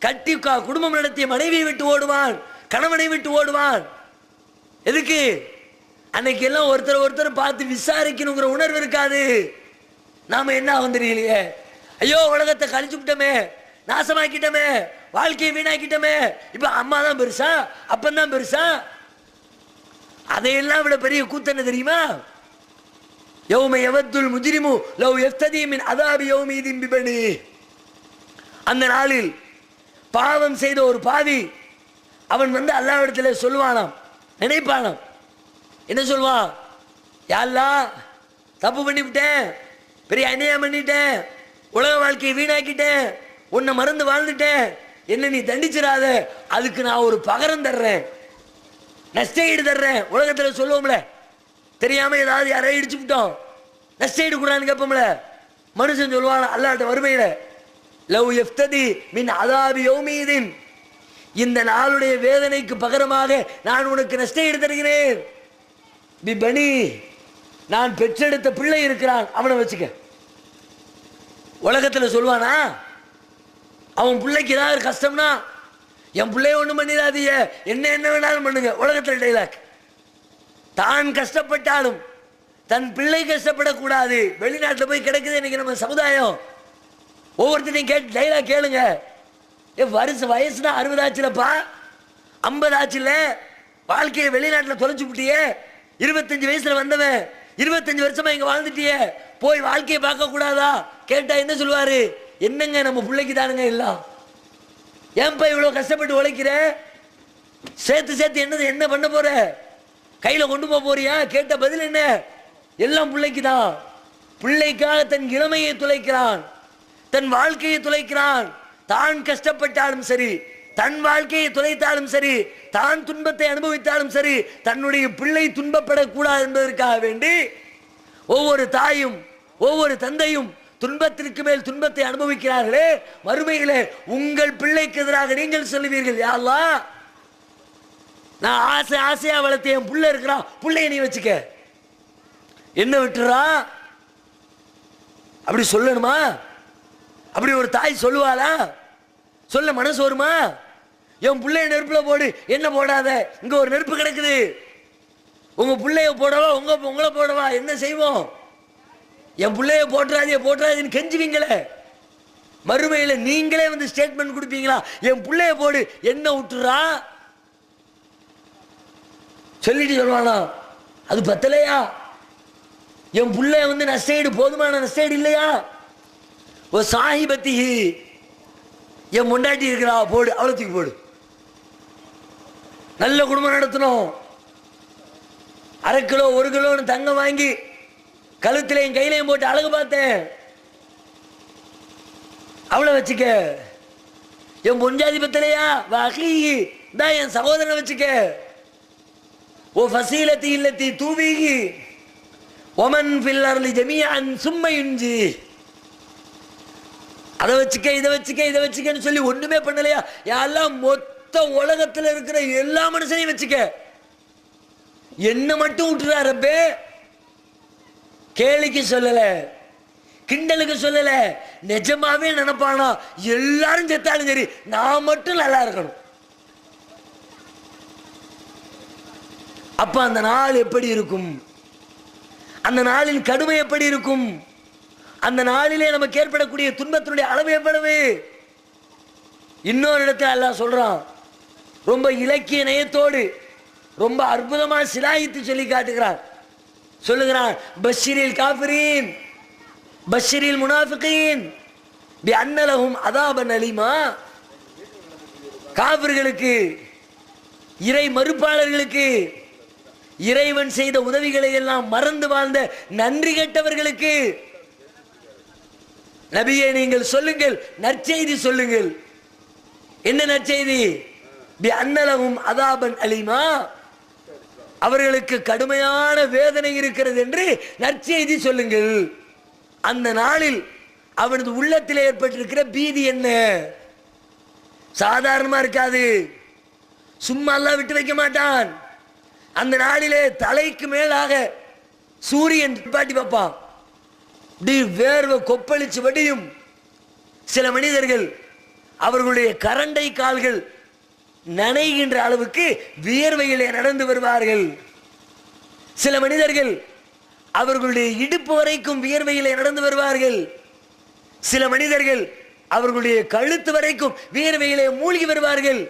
கட்டி குடும்பம் நடத்திய மனைவியை விட்டு ஓடுவான், கணவனை விட்டு ஓடுவான். எதுக்கு? அன்னைக்கு எல்லாம் ஒருத்தர் பார்த்து விசாரிக்கணுங்கிற உணர்வு இருக்காது. நாம என்ன வந்துருக்கலையே, ஐயோ உலகத்தை கழிச்சு விட்டோமே, நாசமாக்கிட்டோமே, வாழ்க்கையை வீணாக்கிட்டோமே, இப்ப அம்மா தான் பெருசா, அப்பந்தான் பெருசா? அதையெல்லாம் விட பெரிய கூத்து என்ன தெரியுமா? யௌம யவத்துல் முஜ்ரிமு லவ் யஃப்ததி மின் அதாபி யௌமிதின் பிபனி. அந்த நாளில் பாவம் செய்த ஒரு பாவி அவன் அல்லாஹ்விடத்தில் சொல்லுவானாம், நினைப்பானாம். என்ன சொல்வான்? யா அல்லாஹ், தப்பு பண்ணிவிட்டேன், பெரிய அநியாயம் பண்ணிட்டேன், உலக வாழ்க்கையை வீணாக்கிட்டேன், உன்னை மறந்து வாழ்ந்துட்டேன், என்ன நீ தண்டிச்சிடாத, அதுக்கு நான் ஒரு பகரம் தர்றேன், நஷ்டஈடு தர்றேன். உலகத்தில் சொல்லுவோம்ல, தெரியாம ஏதாவது யாரையும் இடிச்சு விட்டோம், நஷ்டஈடு கூடாதுன்னு கேட்போம்ல. மனுஷன் சொல்லுவான் அல்லாஹ்ட்ட வறுமையில, லவ் யஃப்ததி மின் அதாபி யௌமிதின், இந்த நாளுடைய வேதனைக்கு பகரமாக நான் உனக்கு நஷ்டஈடு தருகிறேன். பிபனி, நான் பெற்றெடுத்த பிள்ளை இருக்கிறான், அவனை வச்சுக்க. உலகத்தில் சொல்வானா? அவன் பிள்ளைக்கு ஏதாவது கஷ்டம்னா, என் பிள்ளைய ஒன்றும் பண்ணிடாதீங்க, என்ன வேணாலும் பண்ணுங்க. உலகத்தில் டைலாக். தான் கஷ்டப்பட்டாலும் தன் பிள்ளை கஷ்டப்படக்கூடாது. வெளிநாட்டில் போய் கிடக்குது இன்னைக்கு நம்ம சமுதாயம். ஒவ்வொருத்தரையும் டைலாக் கேளுங்க. வயசுனா 60 ஆச்சுலப்பா, 50 ஆச்சுல, வாழ்க்கையை வெளிநாட்டில் தொலைச்சு விட்டியே, 25 வயசுல வந்தவன் 25 வருஷமா இங்க வாழ்ந்துட்டியே, போய் வாழ்க்கையை பார்க்க கூடாதா கேட்டா என்ன சொல்லுவாரு? என்னங்க நம்ம பிள்ளைக்கு தானுங்க எல்லாம், ஏன்பா இவ்வளவு கஷ்டப்பட்டு உழைக்கிற, சேர்த்து என்ன பண்ண போற, கையில கொண்டு போறியா? கேட்ட பதில் என்ன? எல்லாம் பிள்ளைக்கு தான். பிள்ளைக்காக தன் இளமையை துளைக்கிறான், தன் வாழ்க்கையை துளைக்கிறான். தான் கஷ்டப்பட்டாலும் சரி, தன் வாழ்க்கையை துளைத்தாலும் சரி, தான் துன்பத்தை அனுபவித்தாலும் சரி, தன்னுடைய பிள்ளை துன்பப்படக்கூடாது என்பதற்காக வேண்டி ஒவ்வொரு தாயும் ஒவ்வொரு தந்தையும் துன்பத்திற்கு மேல் துன்பத்தை அனுபவிக்கிறார்களே. மறுமையிலே உங்கள் பிள்ளைக்கு எதிராக நீங்கள் சொல்லுவீர்கள், யா அல்லாஹ், நான் ஆசையா வளர்த்த என் புள்ள இருக்கிறான், புள்ளைய நீ வச்சுக்க, என்ன விட்டுறா? அப்படி சொல்லணுமா? அப்படி ஒரு தாய் சொல்லுவாளா? சொல்ல மனசு வருமா? என் பிள்ளைய நெருப்புல போடு, என்ன போடாத, இங்க ஒரு நெருப்பு கிடக்குது, உங்க பிள்ளைய போடவா உங்களை போடவா, என்ன செய்வோம்? என் பிள்ளைய போட்டுறாதீன்னு கெஞ்சுவீங்களே. மறுமையில நீங்களே ஸ்டேட்மெண்ட் கொடுப்பீங்களா? என் பிள்ளைய போடு, என்ன விட்டுறா சொல்லிட்டு சொல்லுவானா? அது பத்தலையா? என் பிள்ளைய நஷ்டஈடு போதுமான நஷ்டஈடு இல்லையா? ஒரு சாஹிபத்தி, என் முண்டாட்டி இருக்கிறா, போடு, அவளை தூக்கி போடு. நல்ல குடும்பம் நடத்தணும். 1/2 கிலோ 1 கிலோன்னு தங்கம் வாங்கி கழுத்திலையும் கையிலையும் போட்டு அழகு பார்த்தேன், அவளை வச்சுக்க. என் பொஞ்சாதி பத்தலையா? வகி தான் என் சகோதரனை வச்சுக்க. ஓ ஃபசீலத்தி இல்லத்தி தூவிகி ஒமன் ஃபில் ஜமீஅன் சும்ம யுஞ்சி. அதை வச்சுக்க இதை வச்சுக்கன்னு சொல்லி ஒண்ணுமே பண்ணலையா? யாரெல்லாம் மொத்த மொத்த உலகத்தில் இருக்கிற எல்லா மனுஷனையும் வச்சுக்க, என்ன மட்டும் விட்டுறாரு ரப்பே. கேலிக்கு சொல்லல, கிண்டலுக்கு சொல்லல, நிஜமாவே நினைப்பானா எல்லாரும் செத்தாலும் சரி நான் மட்டும் நல்லா இருக்கணும். அப்ப அந்த நாள் எப்படி இருக்கும், அந்த நாளின் கடுமை எப்படி இருக்கும், அந்த நாளிலே நமக்கு ஏற்படக்கூடிய துன்பத்தினுடைய அளவு எவ்வளவு. இன்னொரு இடத்துல அல்லாஹ் சொல்றான், ரொம்ப இலக்கிய நயத்தோடு ரொம்ப அற்புதமா சிலாயித்து சொல்லி காட்டுகிறான். சொல்லுகிறான், பஷீரில் காஃபிரீன் பஷீரில் முனாஃபிகீன் பி அன்னலஹும் அதாபன் அலீமா. காஃபிர்களுக்கு, இறை மறுப்பாளர்களுக்கு, இறைவன் செய்த உதவிகளை எல்லாம் மறந்து வாழ்ந்த நன்றி கெட்டவர்களுக்கு நபியே நீங்கள் சொல்லுங்கள், நற்செய்தி சொல்லுங்கள். என்ன நற்செய்தி? பி அன்னலஹும் அதாபன் அலீமா, அவர்களுக்கு கடுமையான வேதனை இருக்கிறது என்று நற்செய்தி சொல்லுங்கள். அந்த நாளில் அவனது உள்ளத்தில் ஏற்பட்டிருக்கிற பீதி என்ன? சாதாரணமா இருக்காது, சும்மா அல்லாஹ் விட்டு வைக்க மாட்டான். அந்த நாளிலே தலைக்கு மேலாக சூரியன் பாட்டி வைப்பான், வேர்வை கொப்பளிச்சு வடியும். சில மனிதர்கள் அவர்களுடைய கரண்டை கால்கள் நனைகின்ற அளவுக்கு வியர்வையிலே நடந்து வருவார்கள். சில மனிதர்கள் அவர்களுடைய இடுப்பு வரைக்கும் வியர்வையிலே நடந்து வருவார்கள். சில மனிதர்கள் அவர்களுடைய கழுத்து வரைக்கும் வியர்வையிலே மூழ்கி வருவார்கள்.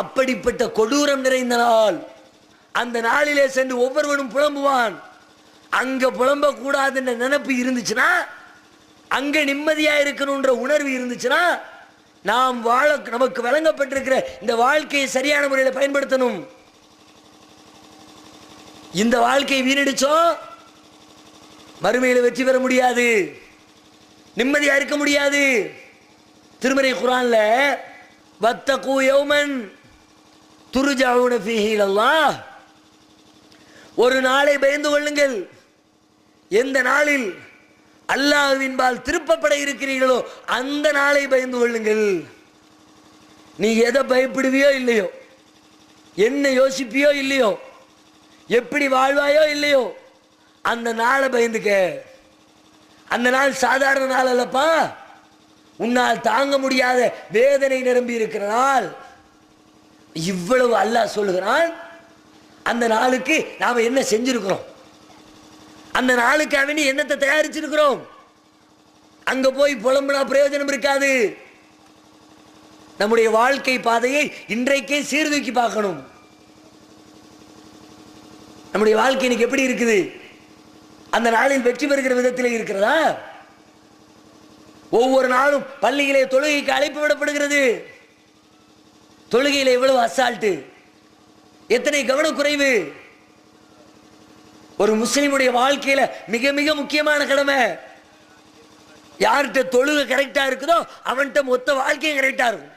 அப்படிப்பட்ட கொடூரம் நிறைந்த நாள். அந்த நாளிலே சென்று ஒவ்வொருவனும் புலம்புவான். அங்க புலம்ப கூடாது என்ற நினைப்பு இருந்துச்சுன்னா, அங்க நிம்மதியா இருக்கணும்ன்ற உணர்வு இருந்துச்சுன்னா, நாம் வாழ நமக்கு வழங்கப்பட்டிருக்கிற இந்த வாழ்க்கையை சரியான முறையில் பயன்படுத்தணும். இந்த வாழ்க்கையை வீணடிச்சோம், மறுமையில் வெற்றி பெற முடியாது, நிம்மதியா இருக்க முடியாது. திருமறை குர்ஆன்ல வத்தகு யௌமன் துர்ஜஊன ஃபீஹி இலல்லாஹ், ஒரு நாளை பயந்து கொள்ளுங்கள், எந்த நாளில் அல்லாஹ்வின்பால் திருப்பப்பட இருக்கிறீர்களோ அந்த நாளை பயந்து கொள்ளுங்கள். நீ எதை பயப்படுவியோ இல்லையோ, என்ன யோசிப்பியோ இல்லையோ, எப்படி வாழ்வாயோ இல்லையோ, அந்த நாளை பயந்துக்க. அந்த நாள் சாதாரண நாள் அல்லப்பா, உன்னால் தாங்க முடியாத வேதனை நிரம்பி இருக்கிற நாள். இவ்வளவு அல்லாஹ் சொல்லுகிறான். அந்த நாளுக்கு நாம என்ன செஞ்சிருக்கிறோம், அந்த நாளுக்காக வேண்டி என்னத்தை தயாரிச்சிருக்கிறோம். அங்க போய் புலம்புனா பிரயோஜனம் இருக்காது. நம்முடைய வாழ்க்கை பாதையை இன்றைக்கே சீர்தூக்கி பார்க்கணும். நம்முடைய வாழ்க்கை இன்னைக்கு எப்படி இருக்குது? அந்த நாளில் வெற்றி பெறுகிற விதத்தில் இருக்கிறதா? ஒவ்வொரு நாளும் பள்ளியிலே தொழுகைக்கு அழைப்பு விடப்படுகிறது. தொழுகையில எவ்வளவு அசால்ட்டு, எத்தனை கவனக்குறைவு. ஒரு முஸ்லிமுடைய வாழ்க்கையில மிக மிக முக்கியமான கடமை. யார்கிட்ட தொழுகை கரெக்டா இருக்குதோ அவன்கிட்ட மொத்த வாழ்க்கையும் கரெக்டா இருக்கும்.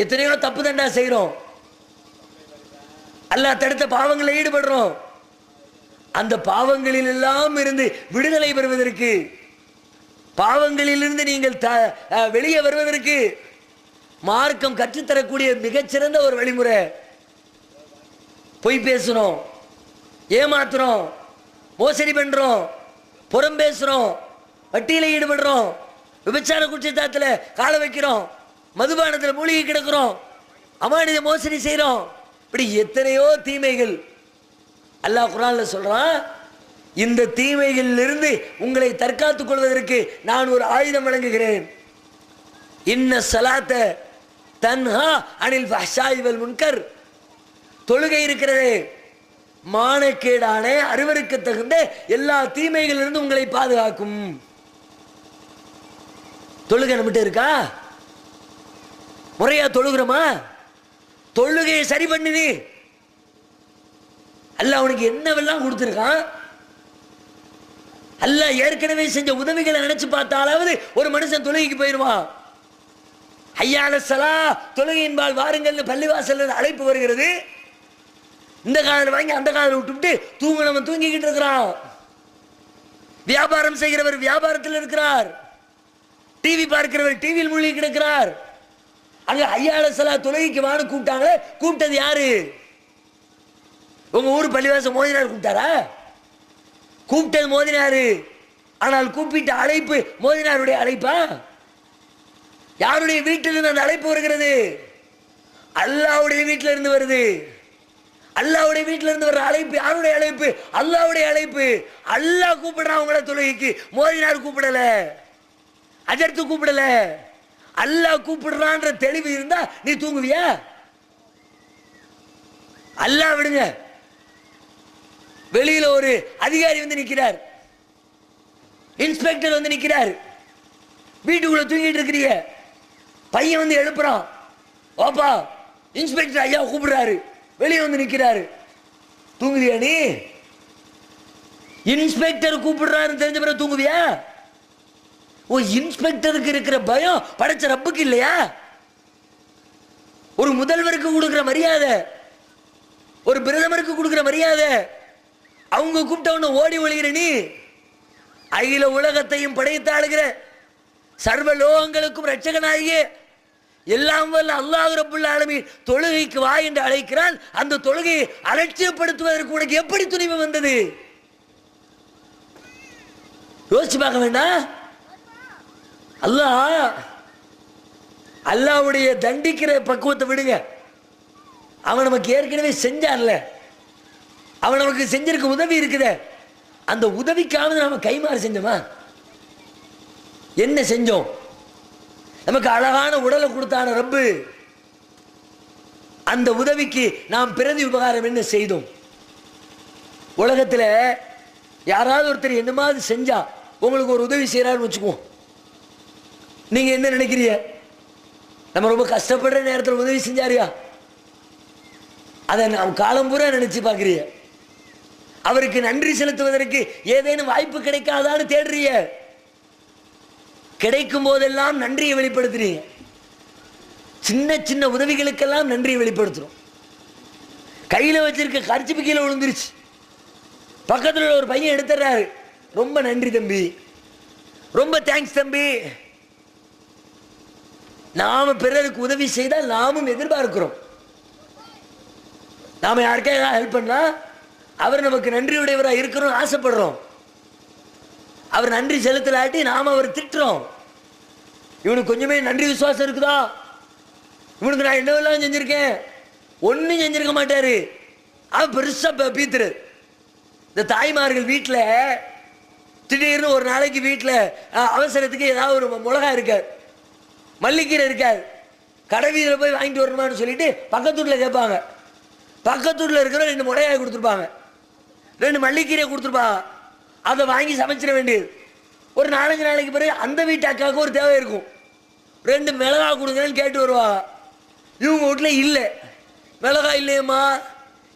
எத்தனையோ தப்பு தண்டா செய்யறோம், அல்லாஹ் தடுத்த பாவங்களில் ஈடுபடுறோம். அந்த பாவங்களில் எல்லாம் இருந்து விடுதலை பெறுவதற்கு, பாவங்களிலிருந்து நீங்கள் வெளியே வருவதற்கு மார்க்கம் கற்றுத்தரக்கூடிய மிகச்சிறந்த ஒரு வழிமுறை. பொய் பேசுறோம், ஏமாத்துறோம், மோசடி பண்றோம், புறம் பேசுறோம், வட்டியில ஈடுபடுறோம், விபச்சார குற்றச்சாட்டுல கால வைக்கிறோம், மதுபானத்தில் மூழ்கி கிடக்கிறோம், அமானித மோசடி செய்யறோம். இப்படி எத்தனையோ தீமைகள். அல்லாஹ் குர்ஆன்ல சொல்றான், இந்த தீமைகளில் இருந்து உங்களை தற்காத்துக் கொள்வதற்கு நான் ஒரு ஆயுதம் வழங்குகிறேன். இன்ன ஸலாத்த தன்ஹா அனில் ஃபஹ்ஷாஇ வல் முன்கர். தொழுகை இருக்கிறதே, மானக்கேடான அருவருக்கு தகுந்த எல்லா தீமைகளிலிருந்து உங்களை பாதுகாக்கும். தொழுகை நம்மகிட்ட இருக்கா? முறையா தொழுகிறோமா? தொழுகையை சரி பண்ணுது. அல்லாஹ் உனக்கு என்னவெல்லாம் கொடுத்திருக்கான். அல்லாஹ் ஏற்கனவே செஞ்ச உதவிகளை நினைச்சு பார்த்தாலாவது ஒரு மனுஷன் தொழுகைக்கு போயிடுவான். ஹய்யா அலஸ் ஸலாஹ், தொழுகையின்பால் வாருங்கள் பள்ளிவாசல் அழைப்பு வருகிறது. இந்த காலில் வாங்கி அந்த காலில் விட்டுவிட்டு தூங்கினவன் தூங்கிக்கிட்டு இருக்கிறான். வியாபாரம் செய்கிறவர் வியாபாரத்தில் இருக்கிறார். டிவி பார்க்கிறவர் டிவியில் மூழ்கி கிடக்கிறார். அங்க ஐயால சலா தொழுகைக்கு வான்னு கூப்பிட்டாங்களே, கூப்பிட்டது யாரு? உங்க ஊர் பள்ளிவாசல் மோதினார் கூப்பிட்டாரா? கூப்பிட்டது மோதினாரு. ஆனால் கூப்பிட்ட அழைப்பு மோதினாருடைய அழைப்பா? யாருடைய வீட்டிலிருந்து அந்த அழைப்பு வருகிறது? அல்லாஹ்வுடைய வீட்டில இருந்து வருது. அல்லாஹ்வுடைய வீட்டில இருந்து வர்ற அழைப்பு யாருடைய அழைப்பு? அல்லாஹ்வுடைய அழைப்பு. அல்லாஹ் கூப்பிடுறான் உங்களை தொழுகைக்கு, மோதினார் கூப்பிடல, அஜர்த்து கூப்பிடல. அல்லாஹ் கூப்பிடுறான்ற தெளிவு இருந்தா நீ தூங்குவியா? அல்லாஹ் விடுங்க, வெளியில ஒரு அதிகாரி வந்து நிக்கிறார், இன்ஸ்பெக்டர் வந்து நிக்கிறார், வீட்டுக்குள்ள தூங்கிட்டு இருக்கிறீங்க, பையன் வந்து எழுப்புறான், வாப்பா இன்ஸ்பெக்டர் ஐயா கூப்பிடுறாரு, வெளியே வந்து நிக்கிறாரு, தூங்குவியா நீ? இன்ஸ்பெக்டர் கூப்பிடுறாருன்னு தெரிஞ்ச பிறகு தூங்குவியா? ஓ, இன்ஸ்பெக்டருக்கு இருக்கிற பயம் படைச்ச ரப்புக்கு இல்லையா? ஒரு முதல்வருக்கு கொடுக்கிற மரியாதை, ஒரு பிரதமருக்கு கொடுக்கிற மரியாதை, அவங்க கூப்பிட்டவன ஓடி ஒளிகிற நீ, அகில உலகத்தையும் படைத்தாளுகிற சர்வ லோகங்களுக்கும் ரட்சகனாகிய எல்லாம் வல்ல அல்லாஹ் ரப்புல் ஆலமீன் தொழுகைக்கு வா என்று அழைக்கிறான். அந்த தொழுகையை அலட்சியப்படுத்துவதற்கு உனக்கு எப்படி துணிவு வந்தது? யோசிச்சு பார்க்க வேண்டாம். அல்லாஹ்வுடைய தண்டிக்கிற பக்குவத்தை விடுங்க, அவன் நமக்கு ஏற்கனவே செஞ்சான்ல, அவன் நமக்கு செஞ்சிருக்க உதவி இருக்குதே, அந்த உதவிக்காவது நாம கைமாறு செஞ்சோமா? என்ன செஞ்சோம்? நமக்கு அழகான உடலை கொடுத்தான ரப்பு, அந்த உதவிக்கு நாம் பிரதி உபகாரம் என்ன செய்தோம்? உலகத்தில் யாராவது ஒருத்தர் என்ன மாதிரி செஞ்சா உங்களுக்கு ஒரு உதவி செய்யறாருன்னு வச்சுக்குவோம், நீங்க என்ன நினைக்கிறீங்க? நம்ம ரொம்ப கஷ்டப்படுற நேரத்தில் உதவி செஞ்சாரியா? அதை நாம் காலம் பூரா நினைச்சு பார்க்கிறீங்க. அவருக்கு நன்றி செலுத்துவதற்கு ஏதேனும் வாய்ப்பு கிடைக்காதான்னு தேடுறீங்க. கிடைக்கும் போதெல்லாம் நன்றியை வெளிப்படுத்துறீங்க. சின்ன சின்ன உதவிகளுக்கெல்லாம் நன்றியை வெளிப்படுத்துறோம். கையில வச்சிருக்க கர்ச்சிப்பு கீழே விழுந்துருச்சு, பக்கத்தில் ஒரு பையன் எடுத்துறாரு, ரொம்ப நன்றி தம்பி, ரொம்ப தேங்க்ஸ் தம்பி. நாம பிறருக்கு உதவி செய்தால் நாமும் எதிர்பார்க்கிறோம். நாம யாருக்காக ஹெல்ப் பண்ணா அவர் நமக்கு நன்றியுடையவராக இருக்கிறோம் ஆசைப்படுறோம். அவர் நன்றி செலுத்தலாட்டி நாம அவர் திட்டுறோம். இவனுக்கு கொஞ்சமே நன்றி விசுவாசம் இருக்குதா? இவனுக்கு நான் என்னவெல்லாம் செஞ்சிருக்கேன், ஒன்னும் செஞ்சிருக்க மாட்டாரு, அவன் பெருசா பீத்துரு. இந்த தாய்மார்கள் வீட்டில் திடீர்னு ஒரு நாளைக்கு வீட்டில் அவசரத்துக்கு ஏதாவது ஒரு மிளகா இருக்காது, மல்லிக்கீரை இருக்காது, கடை வீதியில் போய் வாங்கிட்டு வரணுமான்னு சொல்லிட்டு பக்கத்தூரில் கேட்பாங்க. பக்கத்தூரில் இருக்கிற 2 மிளகாய் கொடுத்துருப்பாங்க, 2 மல்லிக்கீரை கொடுத்துருப்பாங்க. அதை வாங்கி சமைச்சிட வேண்டியது. ஒரு 4-5 நாளைக்கு பிறகு அந்த வீட்டு அக்காவுக்கு ஒரு தேவை இருக்கும், 2 மிளகாய் கொடுங்கன்னு கேட்டு வருவாங்க. இவங்க வீட்டில் இல்லை, மிளகாய் இல்லையம்மா,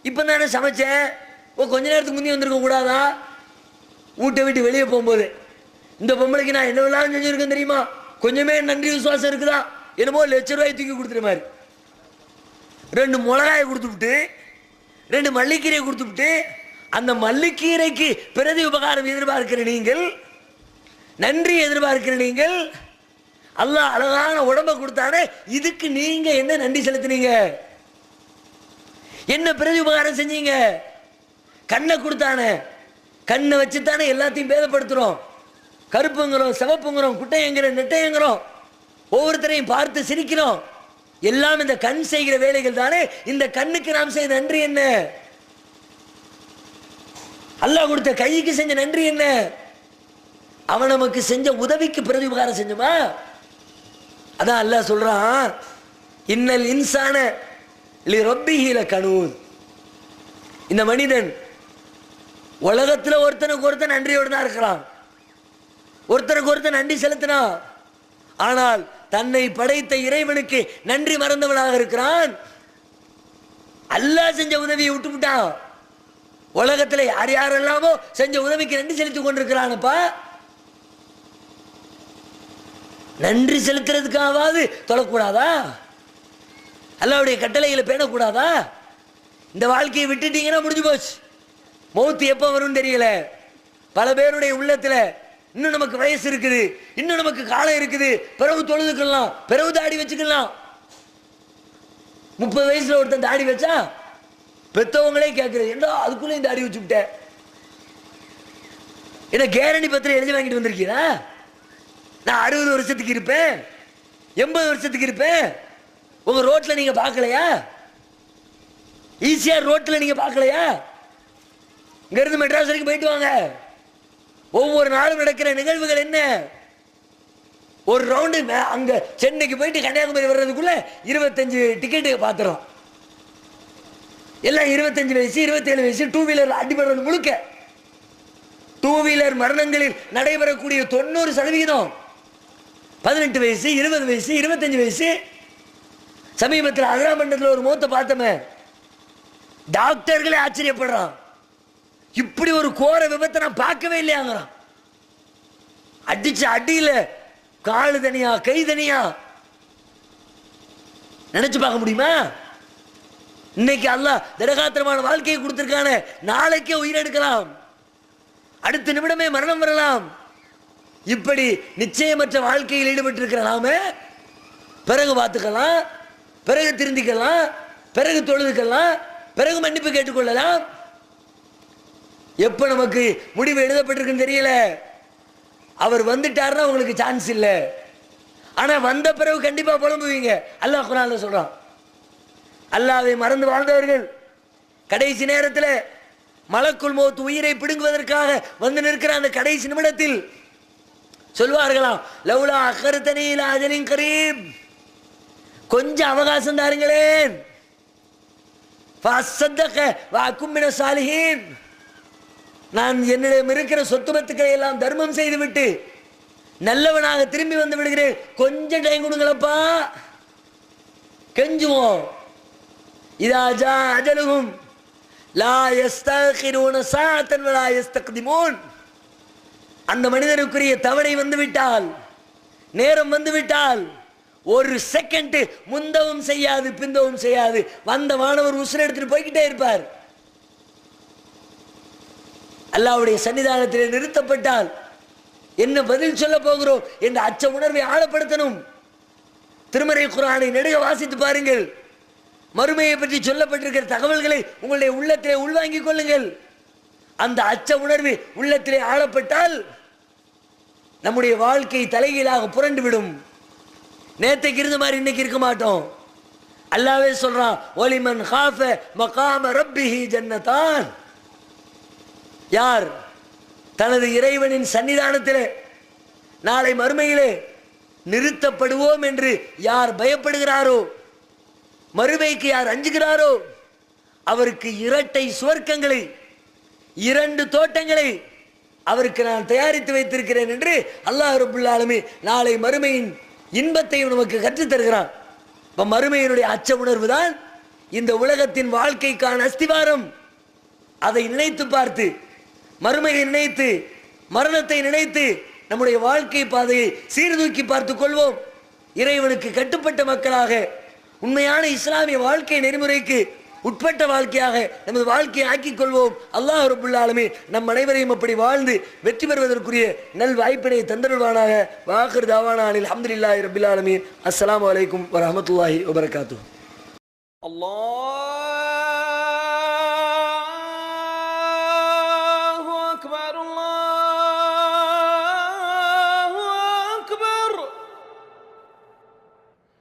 இப்போ தானே சமைச்சேன், கொஞ்ச நேரத்துக்கு முந்தி வந்திருக்க கூடாதா? வீட்டை விட்டு வெளியே போகும்போது இந்த பொம்பளைக்கு நான் என்னவெல்லாம் செஞ்சுருக்கேன் தெரியுமா, கொஞ்சமே நன்றி விசுவாசம் இருக்குதா? என்னமோ ₹1,00,000 தூக்கி கொடுத்துற மாதிரி 2 மிளகாயை கொடுத்துவிட்டு 2 மல்லிக்கீரையை கொடுத்துவிட்டு, அந்த மல்லிக்கீரைக்கு பிரதி உபகாரம் எதிர்பார்க்கிற நீங்கள், நன்றி எதிர்பார்க்கிற நீங்கள், அல்லாஹ் அழகான உடம்பை கொடுத்தானே, இதுக்கு நீங்க என்ன நன்றி செலுத்தினீங்க? என்ன பிரதி உபகாரம் செஞ்சீங்க? கண்ணை கொடுத்தானே, கண்ணை வச்சுத்தானே எல்லாத்தையும் பேதப்படுத்துறோம். கருப்புங்கிறோம், சிவப்புங்கிறோம், குட்டையங்கிறோம், நெட்டையங்கிறோம், ஒவ்வொருத்தரையும் பார்த்து சிரிக்கிறோம். எல்லாம் இந்த கண் செய்கிற வேலைகள் தானே. இந்த கண்ணுக்கு நாம் செய்த நன்றி என்ன? அல்லாஹ் கொடுத்த கைக்கு செஞ்ச நன்றி என்ன? அவன் நமக்கு செஞ்ச உதவிக்கு பிரதி உபகாரம் செஞ்சோமா? அதான் அல்லாஹ் சொல்றான், இன்னல் இன்சான லி ரப்பிஹி லகனூத். இந்த மனிதன் உலகத்தில் ஒருத்தனுக்கு ஒருத்தன் நன்றியோடு தான் இருக்கிறான், ஒருத்தருக்கு ஒருத்தன் நன்றி செலுத்தினான். ஆனால் தன்னை படைத்த இறைவனுக்கு நன்றி மறந்தவனாக இருக்கிறான். அல்லாஹ் செஞ்ச உதவியை விட்டுவிட்டான். உலகத்தில் யார் யாரெல்லாமோ செஞ்ச உதவிக்கு நன்றி செலுத்திக் கொண்டிருக்கிறானப்பா. நன்றி செலுத்துறதுக்காவது தொழக்கூடாதா? அல்லாஹ்வுடைய கட்டளைகளை பேணக்கூடாதா? இந்த வாழ்க்கையை விட்டுட்டீங்கன்னா முடிஞ்சு போச்சு. மௌத்து எப்போ வரும்னு தெரியல. பல பேருடைய உள்ளத்தில் இன்னும் நமக்கு வயசு இருக்குது, இன்னும் நமக்கு காலம் இருக்குது, பிறகு தொழுதுக்கலாம், பிறகு தாடி வச்சுக்கலாம். 30 வயசுல ஒருத்தன் தாடி வச்சா பெத்தவங்களே கேட்கறது, என்ன அதுக்குள்ளேயும் தாடி வச்சு விட்ட, என்ன கேரண்டி பத்திரம் எழுதி வாங்கிட்டு வந்திருக்கீங்களா? நான் 60 வருஷத்துக்கு இருப்பேன், 80 வருஷத்துக்கு இருப்பேன். உங்க ரோட்ல நீங்க பார்க்கலையா? ஈஸியா ரோட்ல நீங்க பார்க்கலையா? இங்க இருந்து மெட்ராஸ் வரைக்கும் போயிட்டு வாங்க. ஒவ்வொரு நாளும் நடக்கிற நிகழ்வுகள் என்ன? ஒரு ரவுண்டு அங்க சென்னைக்கு போயிட்டு கன்னியாகுமரி வர்றதுக்குள்ள 25 டிக்கெட்டு பாத்துறோம். எல்லாம் 25 வயசு 27 வயசு. 2 வீலர் அடிபடுறது முழுக்க 2 வீலர் மரணங்களில் நடைபெறக்கூடிய 90% 18 வயசு 20 வயசு 25 வயசு. சமீபத்தில் அகராமண்டலத்தில் ஒரு மூத்த பார்த்தமே, டாக்டர்களே ஆச்சரியப்படுறான், இப்படி ஒரு கோர விபத்தை நான் பார்க்கவே இல்லையாங்கிறான். அடிச்ச அடியில காலு தனியா கை தனியா, நினைச்சு பார்க்க முடியுமா? இன்னைக்கு அல்லாஹ் திடகாத்திரமான வாழ்க்கையை கொடுத்திருக்கான, நாளைக்கே உயிரெடுக்கலாம், அடுத்த நிமிடமே மரணம் வரலாம். இப்படி நிச்சயமற்ற வாழ்க்கையில் ஈடுபட்டிருக்கிற நாம பிறகு பார்த்துக்கலாம், பிறகு திருந்திக்கலாம், பிறகு தொழுதுக்கலாம், பிறகு மன்னிப்பு கேட்டுக்கொள்ளலாம். எப்ப நமக்கு முடிவு எழுதப்பட்டிருக்குன்னு தெரியல. அவர் வந்துட்டாருன்னா உங்களுக்கு சான்ஸ் இல்லை. ஆனா வந்த பிறகு கண்டிப்பா புலம்புவீங்க. அல்லாஹ் குர்ஆன்ல சொல்றான், அல்லாஹ்வை மறந்து வாழ்ந்தவர்கள் கடைசி நேரத்தில் மலக்குல் மௌத் உயிரை பிடுங்குவதற்காக வந்து நிற்கிற அந்த கடைசி நிமிடத்தில் சொல்வார்களாம், லவ்லா அக்கர்தனி இலா அஜலின் கரீப், கொஞ்சம் அவகாசம் தாருங்களேன், ஃபஅஸ்ஸதக வ அகும் மின சாலிஹீன், நான் என்னிடம் இருக்கிற சொத்து பத்துக்களை எல்லாம் தர்மம் செய்துவிட்டு நல்லவனாக திரும்பி வந்து விடுகிறேன், கொஞ்சம் டைம் கொடுங்களப்பா, கெஞ்சுவோம். இதா ஜா அஜலுஹும் லா யஸ்தகிரூன சாஅத்தன் வலா யஸ்தக்திமூன், அந்த மனிதனுக்குரிய தவணை வந்துவிட்டால், நேரம் வந்துவிட்டால், ஒரு செகண்ட் முந்தவும் செய்யாது பிந்தவும் செய்யாது, வந்த மாணவர் உசுரை எடுத்துட்டு போய்கிட்டே இருப்பார். அல்லாஹ்வுடைய சன்னிதானத்தில் நிறுத்தப்பட்டால் என்ன பதில் சொல்ல போகிறோம் என்ற அச்ச உணர்வை ஆழப்படுத்தணும். திருமறை குர்ஆனை நெடுக வாசித்து பாருங்கள். மறுமையை பற்றி சொல்லப்பட்டிருக்கிற தகவல்களை உங்களுடைய உள்ளத்திலே உள்வாங்கிக் கொள்ளுங்கள். அந்த அச்ச உணர்வு உள்ளத்திலே ஆழப்பட்டால் நம்முடைய வாழ்க்கை தலைகீழாக புரண்டுவிடும். நேத்தைக்கு இருந்த மாதிரி இன்னைக்கு இருக்க மாட்டோம். அல்லாஹ்வே சொல்றான், ஒலிமன் காஃப மகாம ரப்பிஹி ஜன்னதான், யார் தனது இறைவனின் சன்னிதானத்திலே நாளை மறுமையிலே நிறுத்தப்படுவோம் என்று யார் பயப்படுகிறாரோ, மறுமைக்கு யார் அஞ்சுகிறாரோ, அவருக்கு இரட்டை சுவர்க்கங்களை, 2 தோட்டங்களை அவருக்கு நான் தயாரித்து வைத்திருக்கிறேன் என்று அல்லாஹ் ரப்புல் ஆலமீன் நாளை மறுமையின் இன்பத்தை நமக்கு கற்றுத் தருகிறான். மறுமையினுடைய அச்ச உணர்வு தான் இந்த உலகத்தின் வாழ்க்கைக்கான அஸ்திவாரம். அதை நினைத்து பார்த்து, மறுமையை நினைத்து, மரணத்தை நினைத்து நம்முடைய வாழ்க்கை பாதையை சீர்தூக்கி பார்த்துக் கொள்வோம். இறைவனுக்கு கட்டுப்பட்ட மக்களாக உண்மையான இஸ்லாமிய வாழ்க்கை நெறிமுறைக்கு உட்பட்ட வாழ்க்கையாக நமது வாழ்க்கையை ஆக்கிக் கொள்வோம். அல்லாஹ் ரப்புல் ஆலமீன் நம் அனைவரையும் அப்படி வாழ்ந்து வெற்றி பெறுவதற்குரிய நல் வாய்ப்பினை தந்தருள்வானாக. வாகிர் தாவானா அனில் அல்ஹம்துலில்லாஹி ரப்பில் ஆலமீன். அஸ்ஸலாமு அலைக்கும் வரஹ்மத்துல்லாஹி வபரகாத்துஹு. அல்லாஹ்